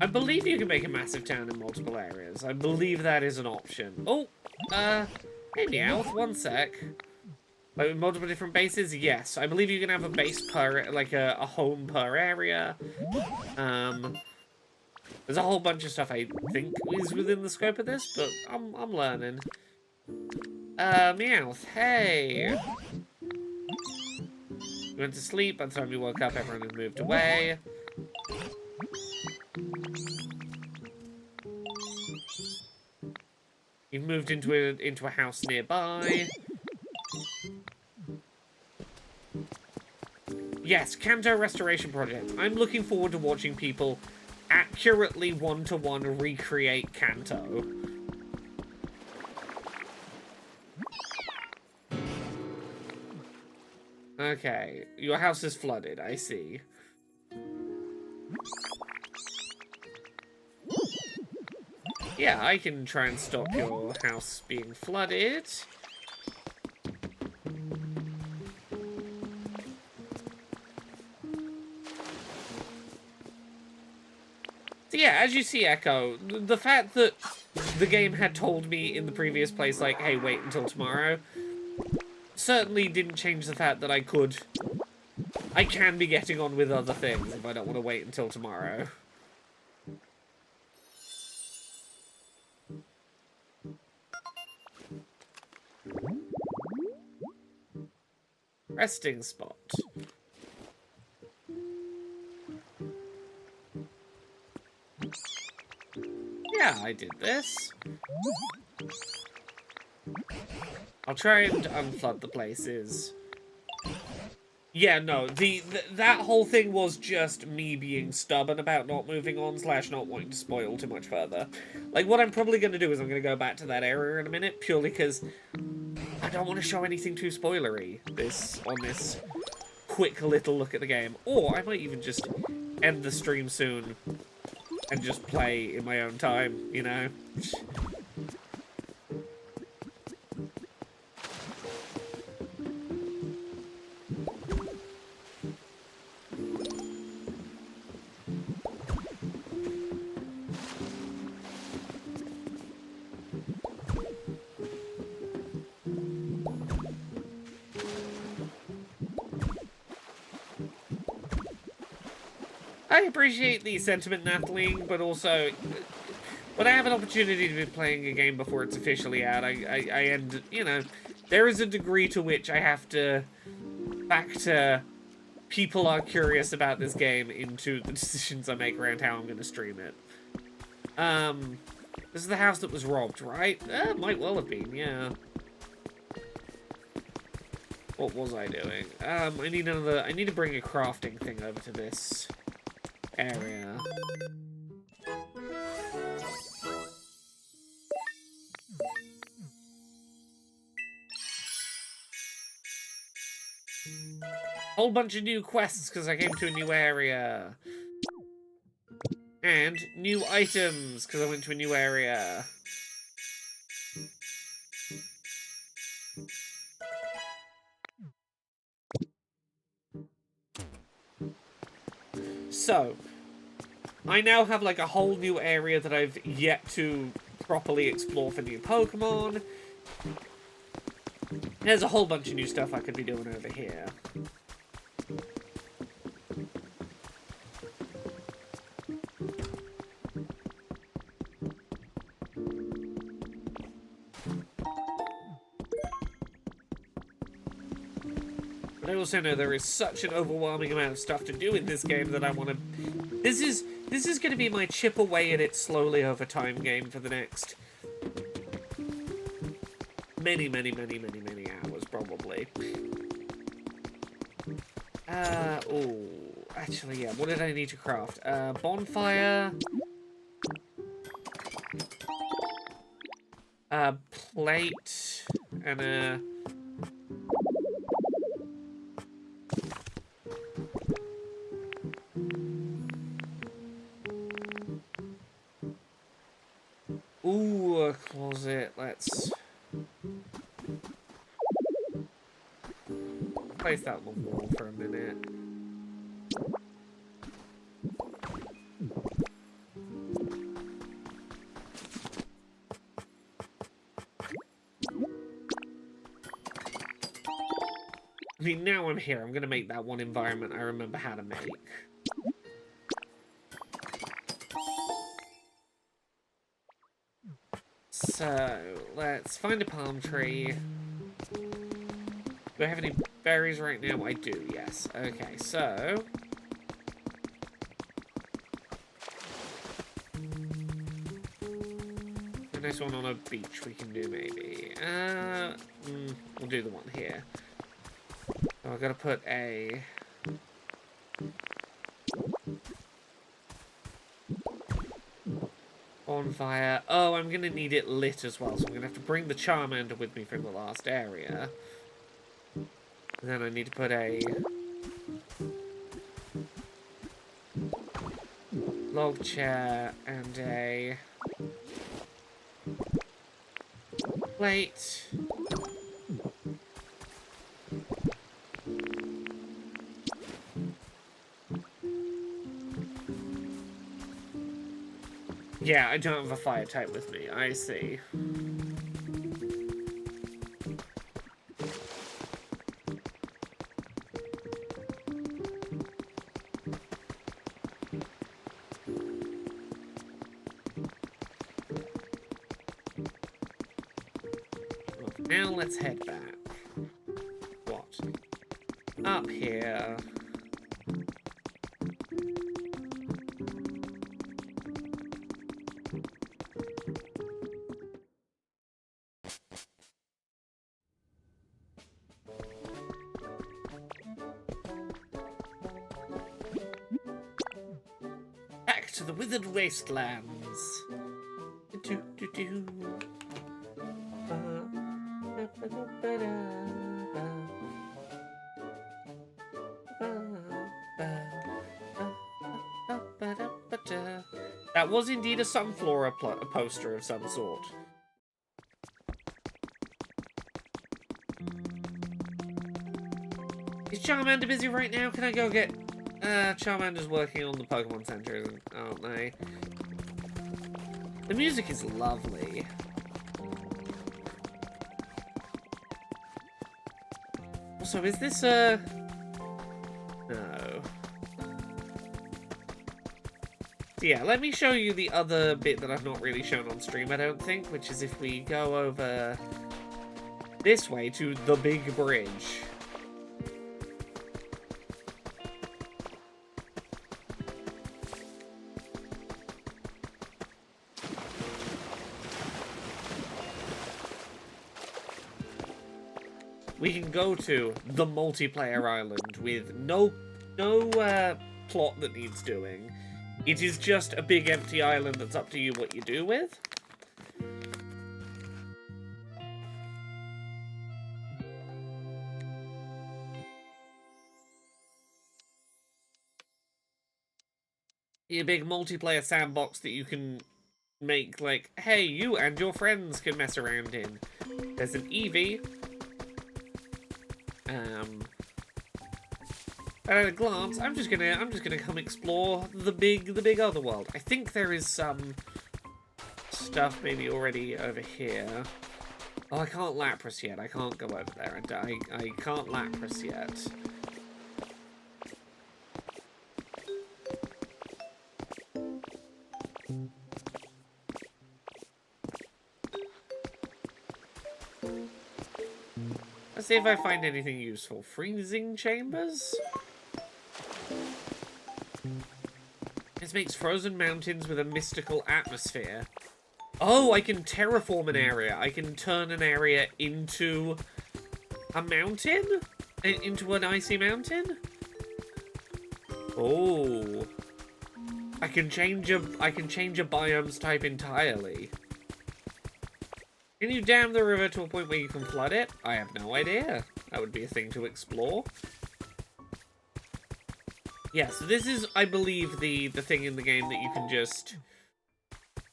I believe you can make a massive town in multiple areas. I believe that is an option. Oh, hey Meowth, one sec. Like with multiple different bases? Yes. I believe you can have a base per, like a home per area. There's a whole bunch of stuff I think is within the scope of this, but I'm learning. Meowth, hey! You went to sleep, by the time you woke up, everyone had moved away. You've moved into a house nearby. Yes, Kanto Restoration Project. I'm looking forward to watching people accurately one-to-one recreate Kanto. Okay, your house is flooded, I see. Yeah, I can try and stop your house being flooded. So yeah, as you see, Echo, the fact that the game had told me in the previous place, like, hey, wait until tomorrow, certainly didn't change the fact that I can be getting on with other things if I don't want to wait until tomorrow. Resting spot. Yeah, I did this. I'll try and unflood the places. Yeah, no, that whole thing was just me being stubborn about not moving on / not wanting to spoil too much further. Like, what I'm probably going to do is I'm going to go back to that area in a minute, purely because I don't want to show anything too spoilery on this quick little look at the game. Or I might even just end the stream soon and just play in my own time, you know? I appreciate the sentiment, Nathalie, but also, when I have an opportunity to be playing a game before it's officially out, I end, you know, there is a degree to which I have to factor people are curious about this game into the decisions I make around how I'm going to stream it. This is the house that was robbed, right? Might well have been, yeah. What was I doing? I need to bring a crafting thing over to this area. Whole bunch of new quests because I came to a new area. And new items because I went to a new area. So, I now have like a whole new area that I've yet to properly explore for new Pokemon. There's a whole bunch of new stuff I could be doing over here. But I also know there is such an overwhelming amount of stuff to do in this game that I want to... This is going to be my chip away at it slowly over time game for the next many hours, probably. Oh, actually, yeah, what did I need to craft? Bonfire. A plate. And a... Ooh, a closet. Let's place that on the wall for a minute. I mean, now I'm here. I'm going to make that one environment I remember how to make. So, let's find a palm tree. Do I have any berries right now? I do, yes. Okay, so... a nice one on a beach we can do, maybe. We'll do the one here. So I've got to put a... bonfire. Oh, I'm going to need it lit as well, so I'm going to have to bring the Charmander with me from the last area. And then I need to put a... log chair and a... plate. Yeah, I don't have a fire type with me. I see. Well, now let's head back. What? Up here. To the withered wastelands. That was indeed a Sunflora poster of some sort. Is Charmander busy right now? Can I go get... Charmander's working on the Pokemon Center, aren't they? The music is lovely. Also, is this a... No. So yeah, let me show you the other bit that I've not really shown on stream, I don't think, which is if we go over this way to the big bridge. We can go to the multiplayer island with no plot that needs doing. It is just a big empty island that's up to you what you do with. A big multiplayer sandbox that you can make, like, hey, you and your friends can mess around in. There's an Eevee. At a glance, I'm just gonna come explore the big other world. I think there is some stuff maybe already over here. Oh, I can't Lapras yet. I can't go over there. I can't Lapras yet. Let's see if I find anything useful. Freezing chambers? This makes frozen mountains with a mystical atmosphere. Oh, I can terraform an area. I can turn an area into a mountain? Into an icy mountain? Oh. I can change a biome's type entirely. Can you dam the river to a point where you can flood it? I have no idea. That would be a thing to explore. Yeah, so this is, I believe, the thing in the game that you can just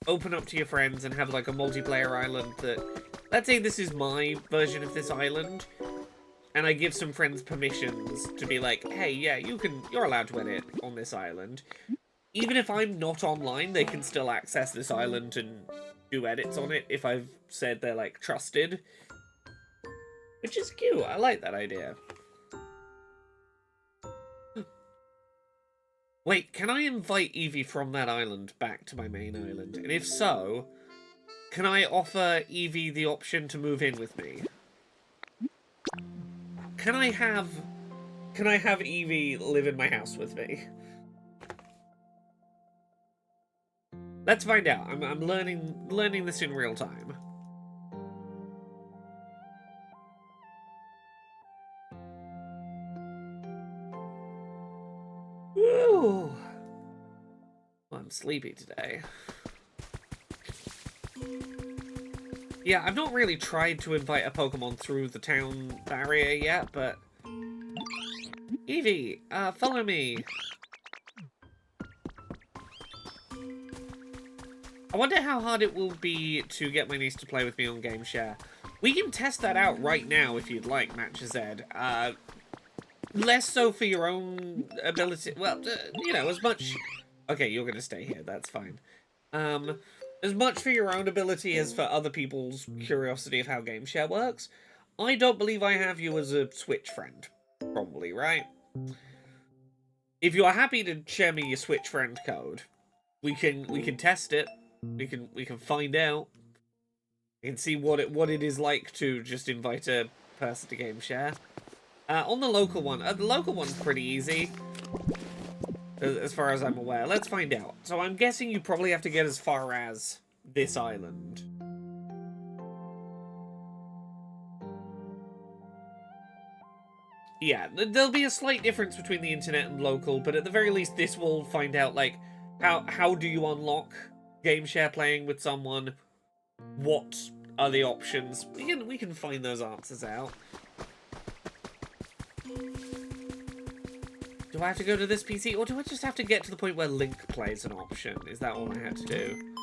open up to your friends and have like a multiplayer island that... Let's say this is my version of this island, and I give some friends permissions to be like, hey, yeah, you're allowed to edit on this island. Even if I'm not online, they can still access this island and do edits on it if I've said they're, like, trusted. Which is cute. I like that idea. Wait, can I invite Eevee from that island back to my main island? And if so, can I offer Eevee the option to move in with me? Can I have Eevee live in my house with me? Let's find out. I'm learning this in real time. Woo! Well, I'm sleepy today. Yeah, I've not really tried to invite a Pokemon through the town barrier yet, but... Eevee, follow me. I wonder how hard it will be to get my niece to play with me on Game Share. We can test that out right now if you'd like, Matcha Z. Less so for your own ability. Well, you know, as much... Okay, you're gonna stay here, that's fine. As much for your own ability as for other people's curiosity of how Game Share works. I don't believe I have you as a Switch friend. Probably, right? If you're happy to share me your Switch friend code, we can test it. We can find out. We can see what it is like to just invite a person to Game Share. On the local one, the local one's pretty easy, as far as I'm aware. Let's find out. So I'm guessing you probably have to get as far as this island. Yeah, there'll be a slight difference between the internet and local, but at the very least, this will find out, like, how do you unlock Game Share playing with someone? What are the options? We can find those answers out. Do I have to go to this PC, or do I just have to get to the point where Link plays an option? Is that all I had to do?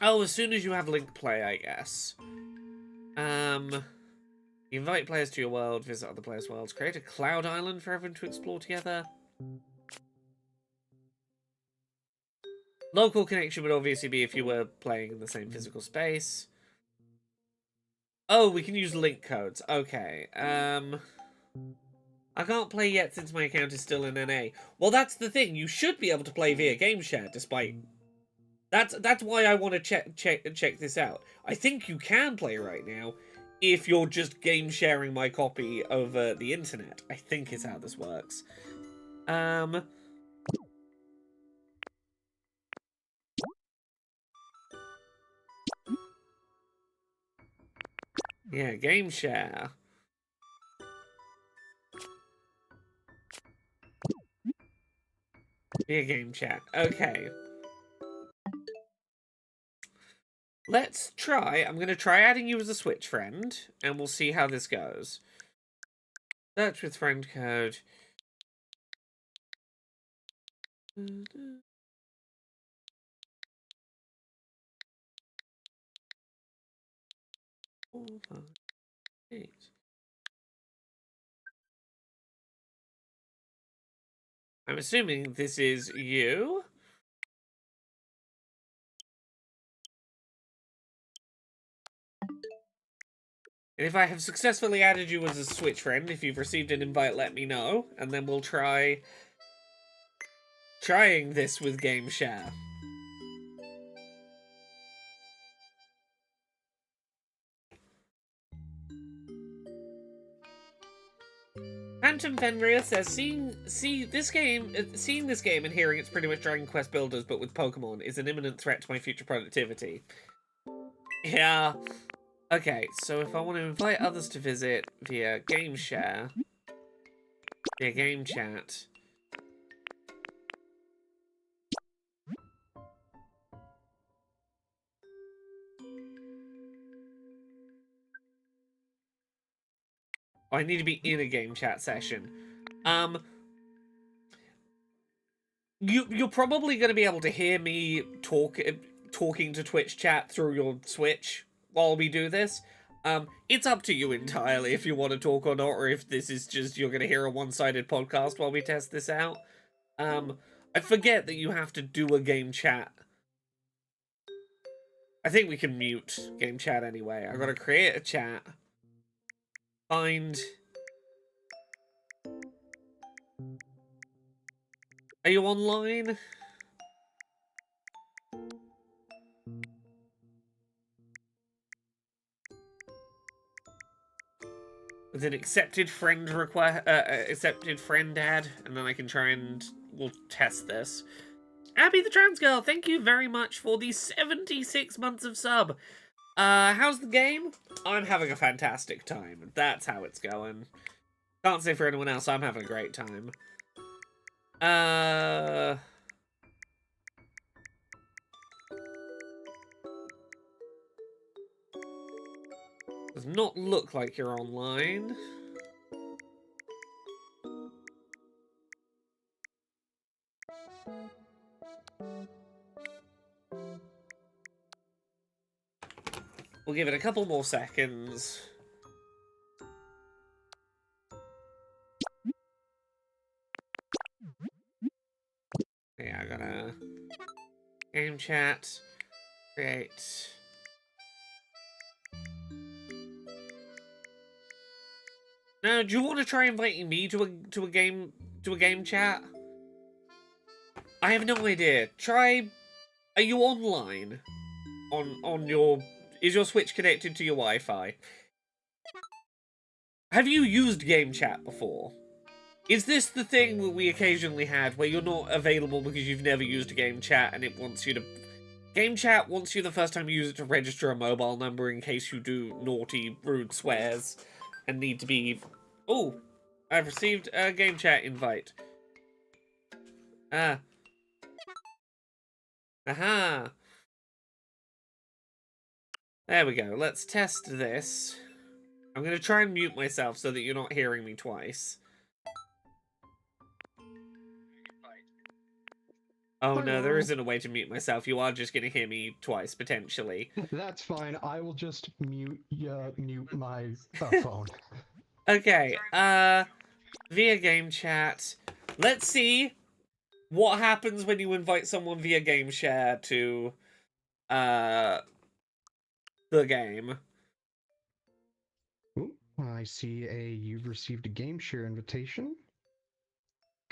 Oh, as soon as you have Link play, I guess. Invite players to your world, visit other players' worlds, create a cloud island for everyone to explore together. Local connection would obviously be if you were playing in the same physical space. Oh, we can use link codes. Okay. I can't play yet since my account is still in NA. Well, that's the thing. You should be able to play via Game Share, despite... That's why I want to check this out. I think you can play right now if you're just game sharing my copy over the internet. I think is how this works. Yeah, Game Share. Via Game Chat. Okay. Let's try. I'm going to try adding you as a Switch friend, and we'll see how this goes. Search with friend code. Four, 5, 8. I'm assuming this is you. And if I have successfully added you as a Switch friend, if you've received an invite, let me know. And then we'll trying this with Game Share. Phantom Fenrir says, seeing this game and hearing it's pretty much Dragon Quest Builders but with Pokemon is an imminent threat to my future productivity. Yeah. Okay, so if I want to invite others to visit via Game Share, via Game Chat. Oh, I need to be in a Game Chat session. You're probably going to be able to hear me talking to Twitch chat through your Switch while we do this. It's up to you entirely if you want to talk or not, or if this is just you're going to hear a one-sided podcast while we test this out. I forget that you have to do a game chat. I think we can mute game chat anyway. I gotta create a chat. Find... Are you online? With an accepted friend request, accepted friend ad, and then I can try and we'll test this. Abby the Trans Girl, thank you very much for the 76 months of sub. How's the game? I'm having a fantastic time. That's how it's going. Can't say for anyone else, I'm having a great time. Does not look like you're online. We'll give it a couple more seconds. Yeah, I gotta... Game chat. Create... Now, do you want to try inviting me to a game chat? I have no idea. Try... Are you online? On your... Is your Switch connected to your Wi-Fi? Have you used game chat before? Is this the thing that we occasionally had where you're not available because you've never used a game chat and it wants you to... Game chat wants you the first time you use it to register a mobile number in case you do naughty, rude swears and need to be... Oh, I've received a game chat invite. Ah. Aha. There we go. Let's test this. I'm going to try and mute myself so that you're not hearing me twice. Oh no, there isn't a way to mute myself. You are just going to hear me twice, potentially. That's fine. I will just mute my phone. Okay, via game chat. Let's see what happens when you invite someone via game share to, the game. Ooh, I see you've received a game share invitation.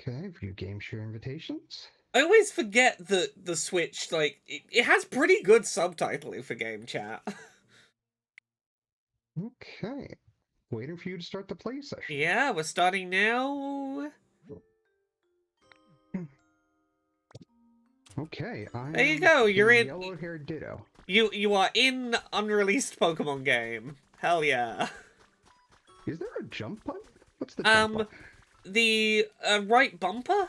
Okay, view game share invitations. I always forget that the Switch, like, it has pretty good subtitling for game chat. Okay. Waiting for you to start the play session. Yeah, we're starting now. Okay, There you go, you're in... Yellow-haired Ditto. You are in unreleased Pokemon game. Hell yeah. Is there a jump button? What's the jump button? The right bumper?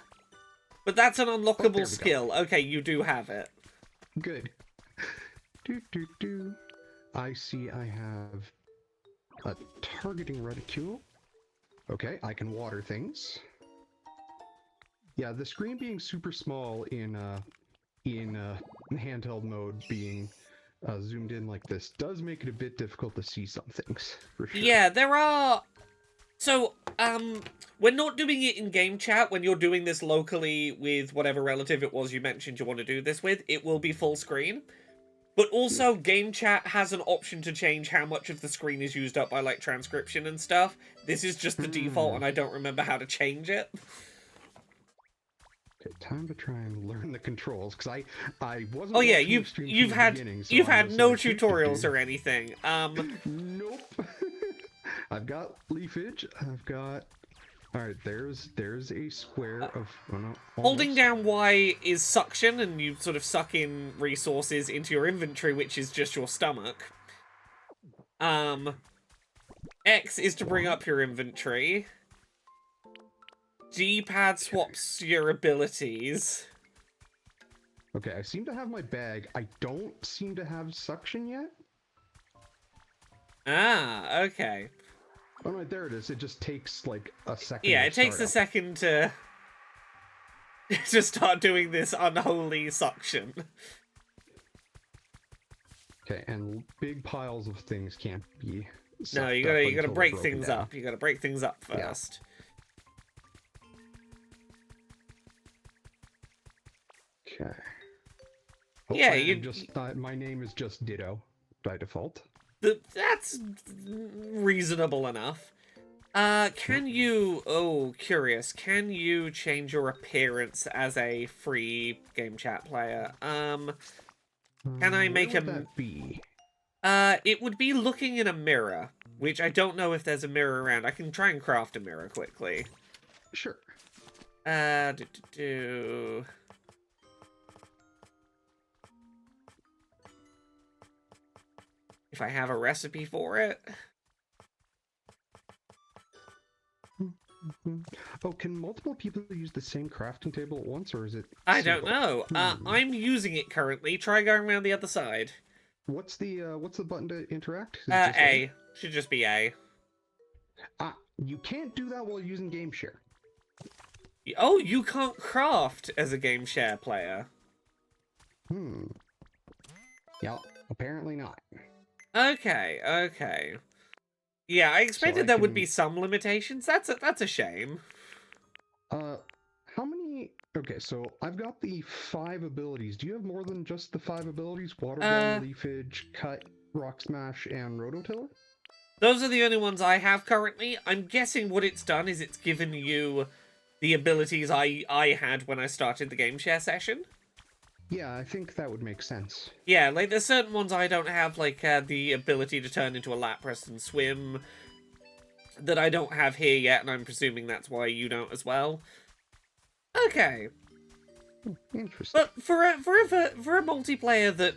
But that's an unlockable skill. Okay, you do have it. Good. I see I have a targeting reticule. Okay, I can water things. Yeah, the screen being super small in handheld mode being zoomed in like this does make it a bit difficult to see some things, for sure. Yeah, there are... So, we're not doing it in game chat. When you're doing this locally with whatever relative it was you mentioned you want to do this with, it will be full screen. But also, game chat has an option to change how much of the screen is used up by, like, transcription and stuff. This is just the default, and I don't remember how to change it. Okay, time to try and learn the controls, because I wasn't... Oh yeah, you've had no tutorials or anything. Nope. I've got leafage. I've got... Alright, there's a square of... Oh no, holding down Y is suction, and you sort of suck in resources into your inventory, which is just your stomach. X is to bring up your inventory. D-pad swaps your abilities. Okay, I seem to have my bag. I don't seem to have suction yet. Ah, okay. Oh, right, there it is. It just takes, like, a second. Yeah, it takes a second to start doing this unholy suction. Okay, and big piles of things can't be... No, you gotta break things up. You gotta break things up first. Yeah. Okay. Yeah, I'm just my name is just Ditto by default. That's reasonable enough. Can you... Oh, curious. Can you change your appearance as a free game chat player? Can I make Where would that be? It would be looking in a mirror, which I don't know if there's a mirror around. I can try and craft a mirror quickly. Sure. If I have a recipe for it. Oh, can multiple people use the same crafting table at once, or is it? I don't single? know. I'm using it currently. Try going around the other side. What's the button to interact? Is it just A. Should just be A. You can't do that while using game share. Oh, you can't craft as a game share player. Yeah, apparently not. Okay. Yeah, I expected there would be some limitations. That's a shame. How many? Okay, so I've got the 5 abilities. Do you have more than just the 5 abilities? Water gun, leafage, cut, rock smash, and rototiller? Those are the only ones I have currently. I'm guessing what it's done is it's given you the abilities I had when I started the game share session. Yeah, I think that would make sense. Yeah, like there's certain ones I don't have, like the ability to turn into a Lapras and swim, that I don't have here yet, and I'm presuming that's why you don't as well. Okay. Interesting. But for a multiplayer that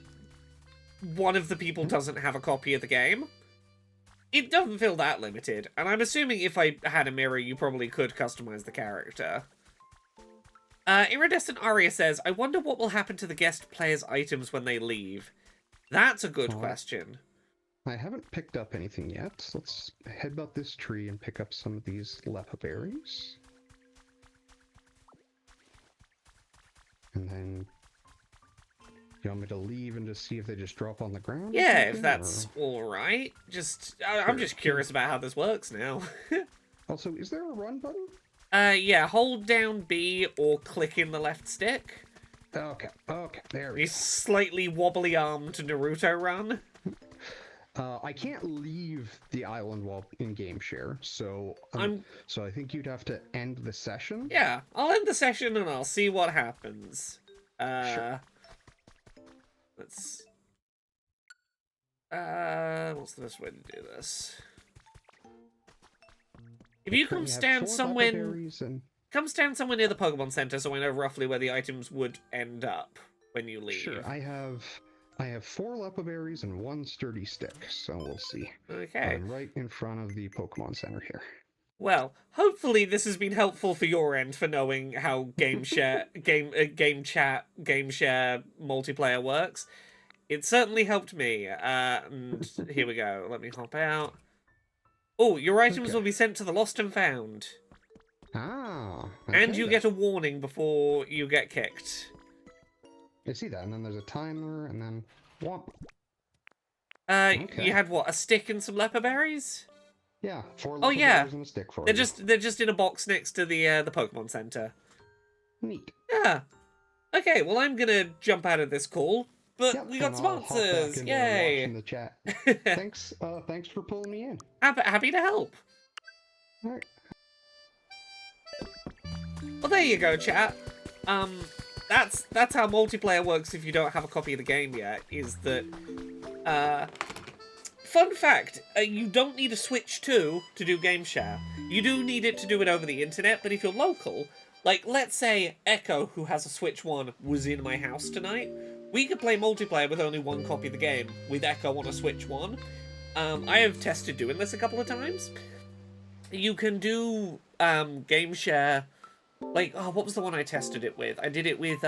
one of the people doesn't have a copy of the game, it doesn't feel that limited. And I'm assuming if I had a mirror, you probably could customize the character. Iridescent Aria says, I wonder what will happen to the guest player's items when they leave. That's a good question. I haven't picked up anything yet. Let's headbutt this tree and pick up some of these lepa berries. And then, you want me to leave and just see if they just drop on the ground? Yeah, if that's alright. I'm just curious about how this works now. Also, is there a run button? Yeah, hold down B or click in the left stick. Okay, there we go. Slightly wobbly-armed Naruto run. I can't leave the island while in game share, so so I think you'd have to end the session. Yeah, I'll end the session and I'll see what happens. Sure. Let's. What's the best way to do this? If you come stand somewhere near the Pokemon Center, so I know roughly where the items would end up when you leave. Sure, I have 4 lepa berries and 1 sturdy stick, so we'll see. Okay. I'm right in front of the Pokemon Center here. Well, hopefully this has been helpful for your end for knowing how game share multiplayer works. It certainly helped me. And here we go. Let me hop out. Oh, your items will be sent to the Lost and Found. Ah. Okay, and you get a warning before you get kicked. I see that, and then there's a timer, and then whomp. You had what? A stick and some leper berries? Yeah, 4 lepa berries and a stick for you. They're just in a box next to the Pokemon Center. Neat. Yeah. Okay, well I'm gonna jump out of this call, but we got sponsors. Yay! In the chat. Thanks for pulling me in. Happy to help. All right. Well, there you go, chat. That's how multiplayer works if you don't have a copy of the game yet, is that, fun fact, you don't need a Switch 2 to do game share. You do need it to do it over the internet, but if you're local, like, let's say Echo, who has a Switch 1, was in my house tonight, we could play multiplayer with only 1 copy of the game, with Echo on a Switch 1. I have tested doing this a couple of times. You can do, game share. Like, oh, what was the one I tested it with? I did it with,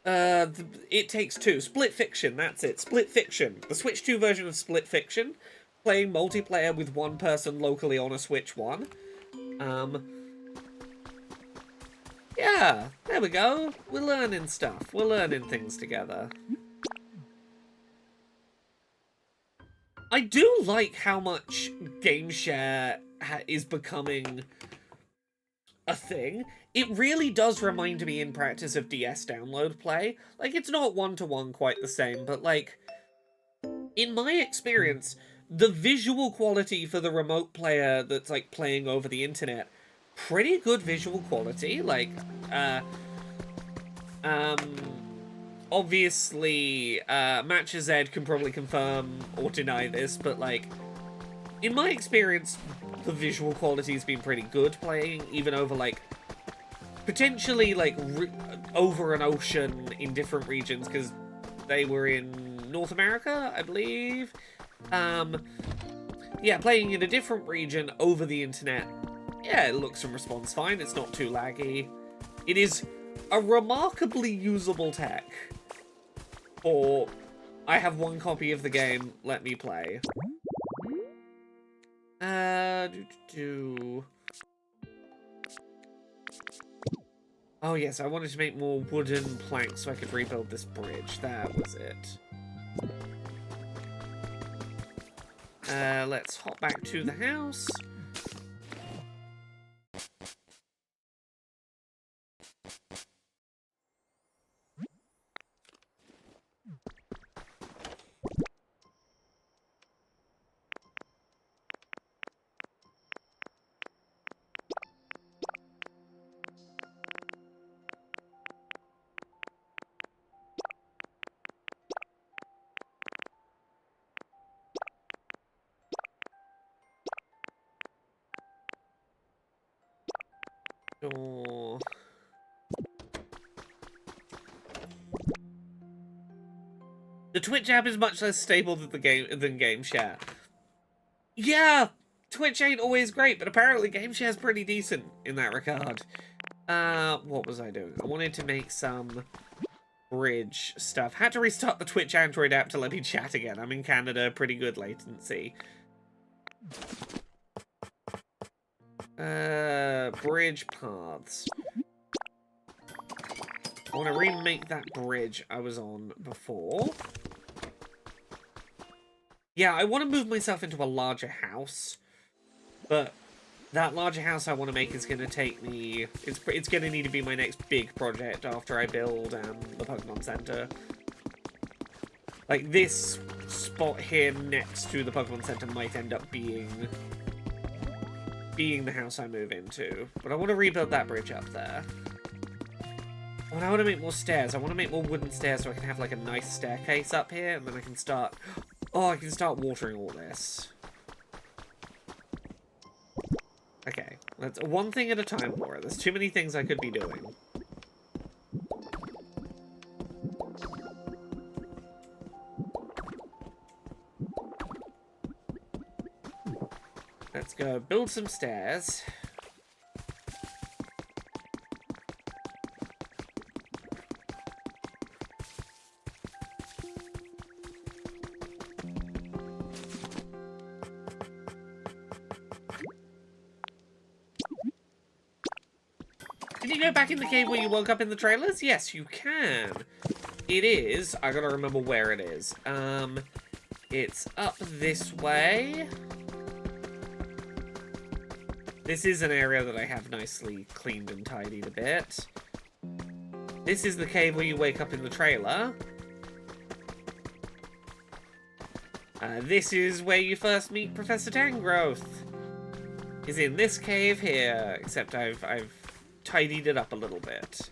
It Takes Two. Split Fiction, that's it. Split Fiction. The Switch 2 version of Split Fiction. Playing multiplayer with 1 person locally on a Switch 1. Yeah, there we go. We're learning stuff. We're learning things together. I do like how much game share is becoming a thing. It really does remind me in practice of DS download play. Like, it's not one-to-one quite the same, but, like, in my experience, the visual quality for the remote player that's, like, playing over the internet, pretty good visual quality. Like, obviously, Matcha Z can probably confirm or deny this, but, like, in my experience, the visual quality has been pretty good playing, even over, like, potentially, like, over an ocean in different regions, because they were in North America, I believe. Yeah, playing in a different region over the internet. Yeah, it looks and responds fine. It's not too laggy. It is a remarkably usable tech. Or, I have one copy of the game, let me play. Oh yes, I wanted to make more wooden planks so I could rebuild this bridge. That was it. Let's hop back to the house. Oh. The Twitch app is much less stable than game share. Yeah, Twitch ain't always great, but apparently game share's pretty decent in that regard. What was I doing? I wanted to make some bridge stuff. Had to restart the Twitch Android app to let me chat again. I'm in Canada, pretty good latency. Bridge paths. I want to remake that bridge I was on before. Yeah, I want to move myself into a larger house, but that larger house I want to make is going to take me... It's going to need to be my next big project after I build the Pokemon Center. Like, this spot here next to the Pokemon Center might end up being the house I move into. But I want to rebuild that bridge up there. And I want to make more stairs. I want to make more wooden stairs so I can have, like, a nice staircase up here, and then I can start... Oh, I can start watering all this. Okay, that's one thing at a time, Laura. There's too many things I could be doing. Let's go build some stairs. Can you go back in the cave where you woke up in the trailers? Yes, you can. It is. I gotta remember where it is. It's up this way. This is an area that I have nicely cleaned and tidied a bit. This is the cave where you wake up in the trailer. This is where you first meet Professor Tangrowth. Is in this cave here, except I've tidied it up a little bit.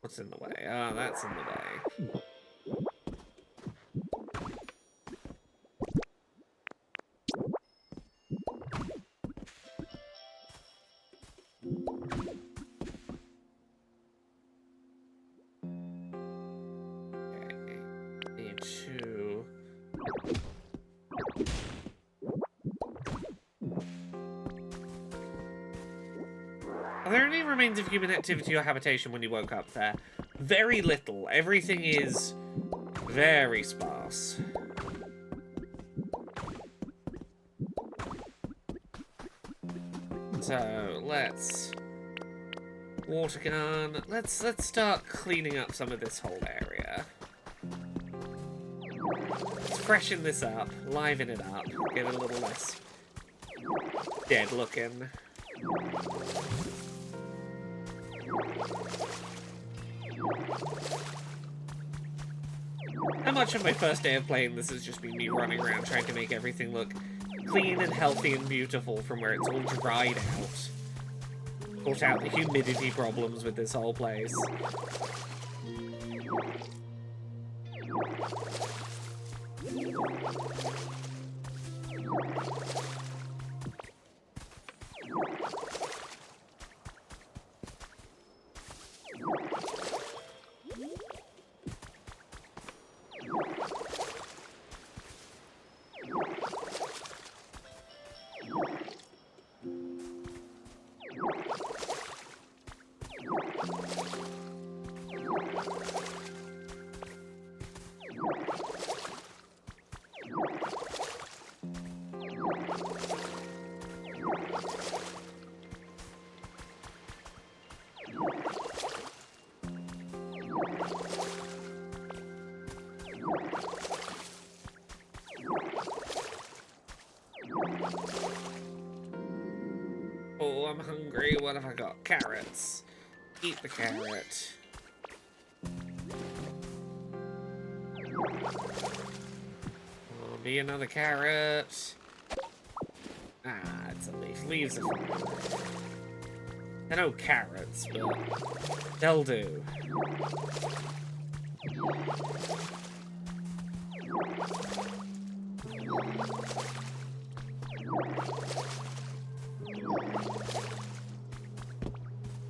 What's in the way? Ah, that's in the way. Okay. Need to... Are there any remains of human activity or habitation when you woke up there? Very little. Everything is very sparse. So, let's... water gun. Let's start cleaning up some of this whole area. Let's freshen this up, liven it up, get it a little less dead looking. How much of my first day of playing this has just been me running around trying to make everything look clean and healthy and beautiful from where it's all dried out. Sort out the humidity problems with this whole place. Oh, I'm hungry. What have I got? Carrots. Eat the carrot. Oh, be another carrot. Ah, it's a leaf. Leaves are fine. They're no carrots, but they'll do.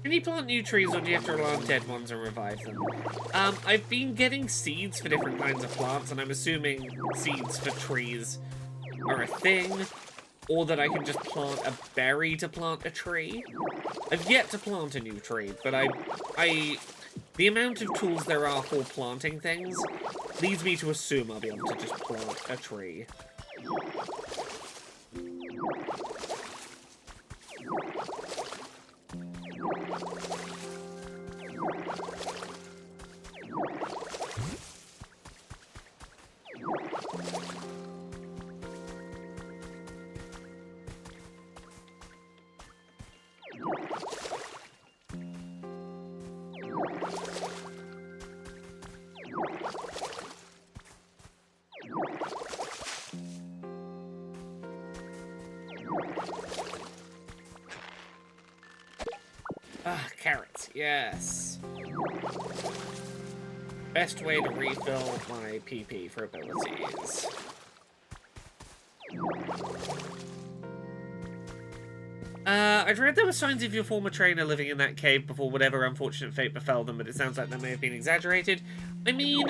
Can you plant new trees, or do you have to rely on dead ones and revive them? I've been getting seeds for different kinds of plants, and I'm assuming seeds for trees are a thing, or that I can just plant a berry to plant a tree. I've yet to plant a new tree, but the amount of tools there are for planting things leads me to assume I'll be able to just plant a tree. Ah, carrots, yes. Best way to refill my PP for abilities. I'd read there were signs of your former trainer living in that cave before whatever unfortunate fate befell them, but it sounds like that may have been exaggerated. I mean...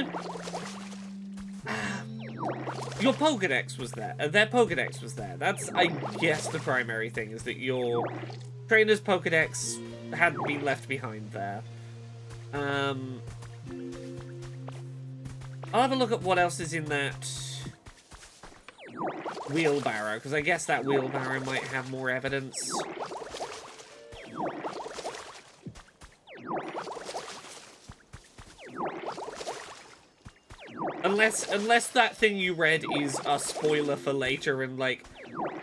your Pokedex was there. Their Pokedex was there. That's, I guess, the primary thing, is that your trainer's Pokedex had been left behind there. I'll have a look at what else is in that wheelbarrow, because I guess that wheelbarrow might have more evidence. Unless that thing you read is a spoiler for later, and like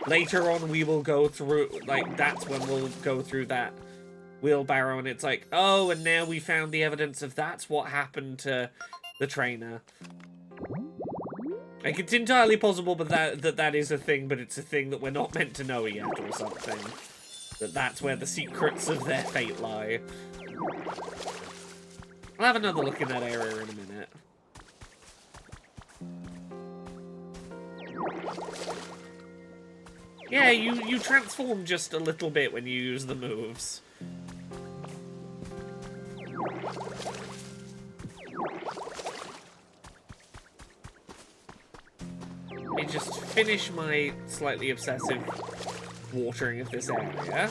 later on we will go through, like that's when we'll go through that wheelbarrow and it's like, oh, and now we found the evidence of that's what happened to the trainer. Like, it's entirely possible but that is a thing, but it's a thing that we're not meant to know yet or something. That's where the secrets of their fate lie. I'll have another look in that area in a minute. Yeah, you transform just a little bit when you use the moves. Let me just finish my slightly obsessive watering of this area.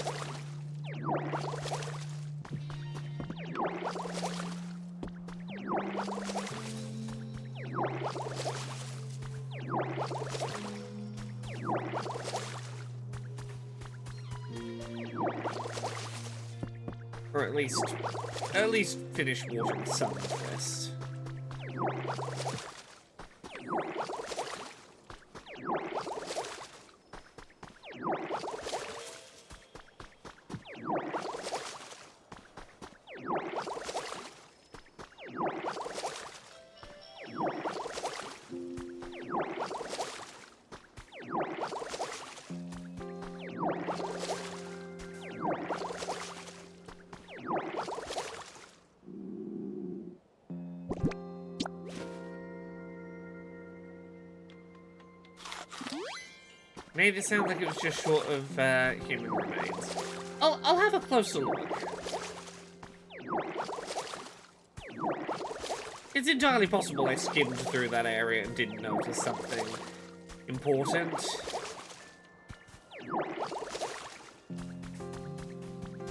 Or at least finish watering some of this. Made it sound like it was just short of human remains. I'll have a closer look. It's entirely possible I skimmed through that area and didn't notice something important.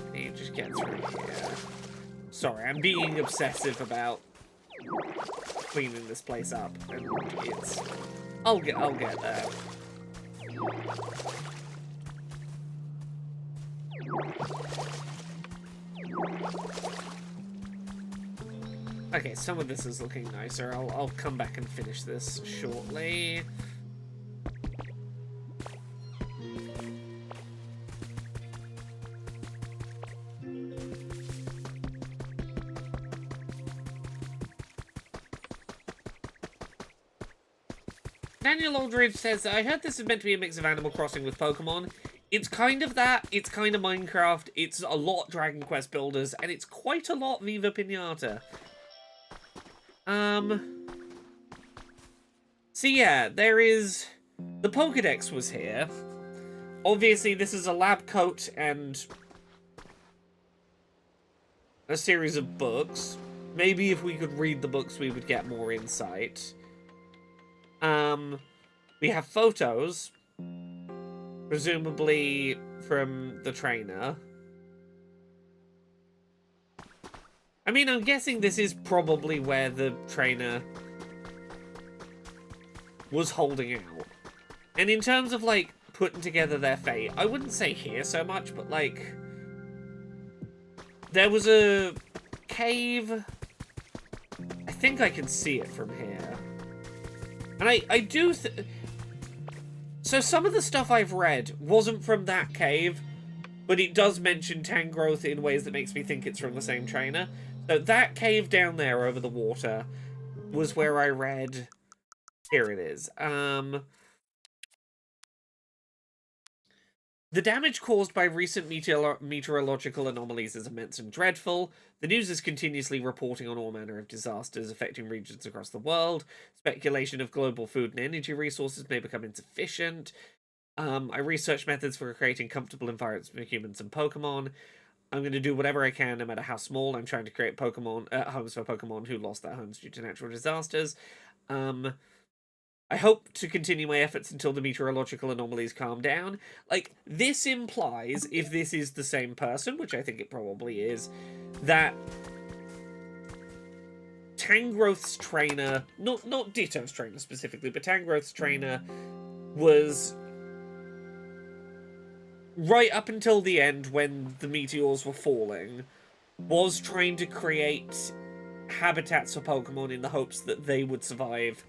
Let me just get through here. Sorry, I'm being obsessive about cleaning this place up, and it's... I'll get there. Okay, some of this is looking nicer. I'll come back and finish this shortly. Daniel Aldridge says, I heard this is meant to be a mix of Animal Crossing with Pokemon. It's kind of that, it's kind of Minecraft, it's a lot Dragon Quest Builders, and it's quite a lot Viva Pinata. So yeah, there is... The Pokedex was here. Obviously, this is a lab coat and a series of books. Maybe if we could read the books, we would get more insight. We have photos, presumably from the trainer. I mean, I'm guessing this is probably where the trainer was holding out. And in terms of, like, putting together their fate, I wouldn't say here so much, but, like, there was a cave. I think I can see it from here. And I do... So some of the stuff I've read wasn't from that cave, but it does mention Tangrowth in ways that makes me think it's from the same trainer. So that cave down there over the water was where I read... Here it is. The damage caused by recent meteorological anomalies is immense and dreadful. The news is continuously reporting on all manner of disasters affecting regions across the world. Speculation of global food and energy resources may become insufficient. I researched methods for creating comfortable environments for humans and Pokemon. I'm going to do whatever I can, no matter how small. I'm trying to create Pokemon homes for Pokemon who lost their homes due to natural disasters. I hope to continue my efforts until the meteorological anomalies calm down. Like, this implies, if this is the same person, which I think it probably is, that Tangrowth's trainer, not Ditto's trainer specifically, but Tangrowth's trainer was right up until the end when the meteors were falling, was trying to create habitats for Pokemon in the hopes that they would survive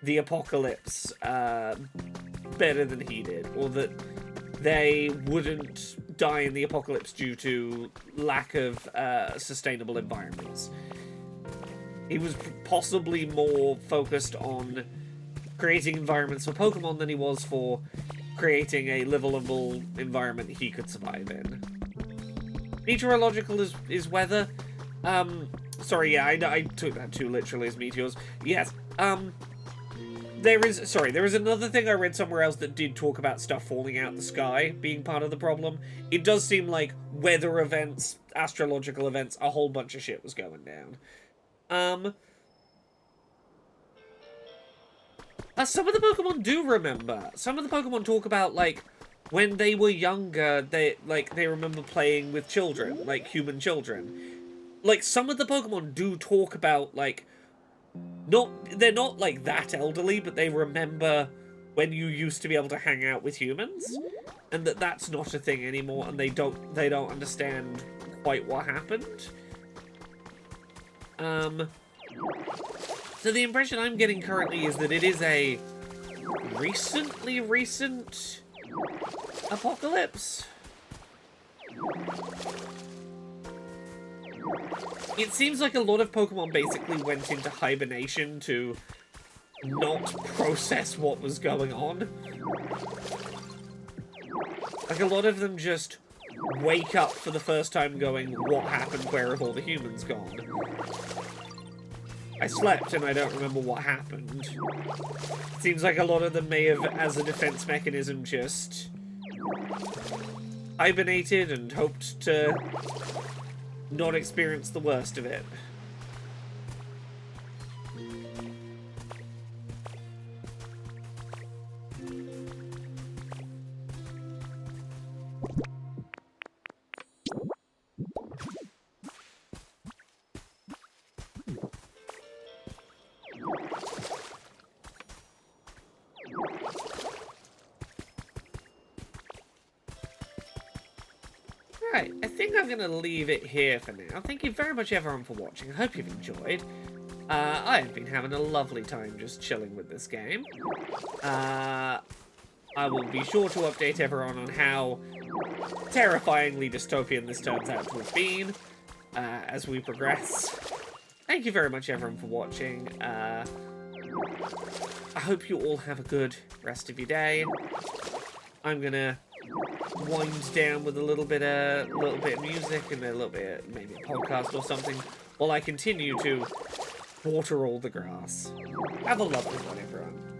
the apocalypse better than he did, or that they wouldn't die in the apocalypse due to lack of sustainable environments. He was possibly more focused on creating environments for Pokemon than he was for creating a livable environment he could survive in. Meteorological is weather. Sorry, yeah, I took that too literally as meteors. Yes, there is another thing I read somewhere else that did talk about stuff falling out the sky being part of the problem. It does seem like weather events, astrological events, a whole bunch of shit was going down. Some of the Pokemon do remember. Some of the Pokemon talk about, like, when they were younger, they remember playing with children, like human children. Like, some of the Pokemon do talk about, like, they're not like that elderly, but they remember when you used to be able to hang out with humans, and that's not a thing anymore, and they don't understand quite what happened. So the impression I'm getting currently is that it is a recent apocalypse. It seems like a lot of Pokemon basically went into hibernation to not process what was going on. Like, a lot of them just wake up for the first time going, what happened? Where have all the humans gone? I slept and I don't remember what happened. Seems like a lot of them may have, as a defense mechanism, just hibernated and hoped to not experience the worst of it. Right, I think I'm going to leave it here for now. Thank you very much, everyone, for watching. I hope you've enjoyed. I've been having a lovely time just chilling with this game. I will be sure to update everyone on how terrifyingly dystopian this turns out to have been as we progress. Thank you very much, everyone, for watching. I hope you all have a good rest of your day. I'm going to wind down with a little bit of music and a little bit, maybe a podcast or something, while I continue to water all the grass. Have a lovely one, everyone.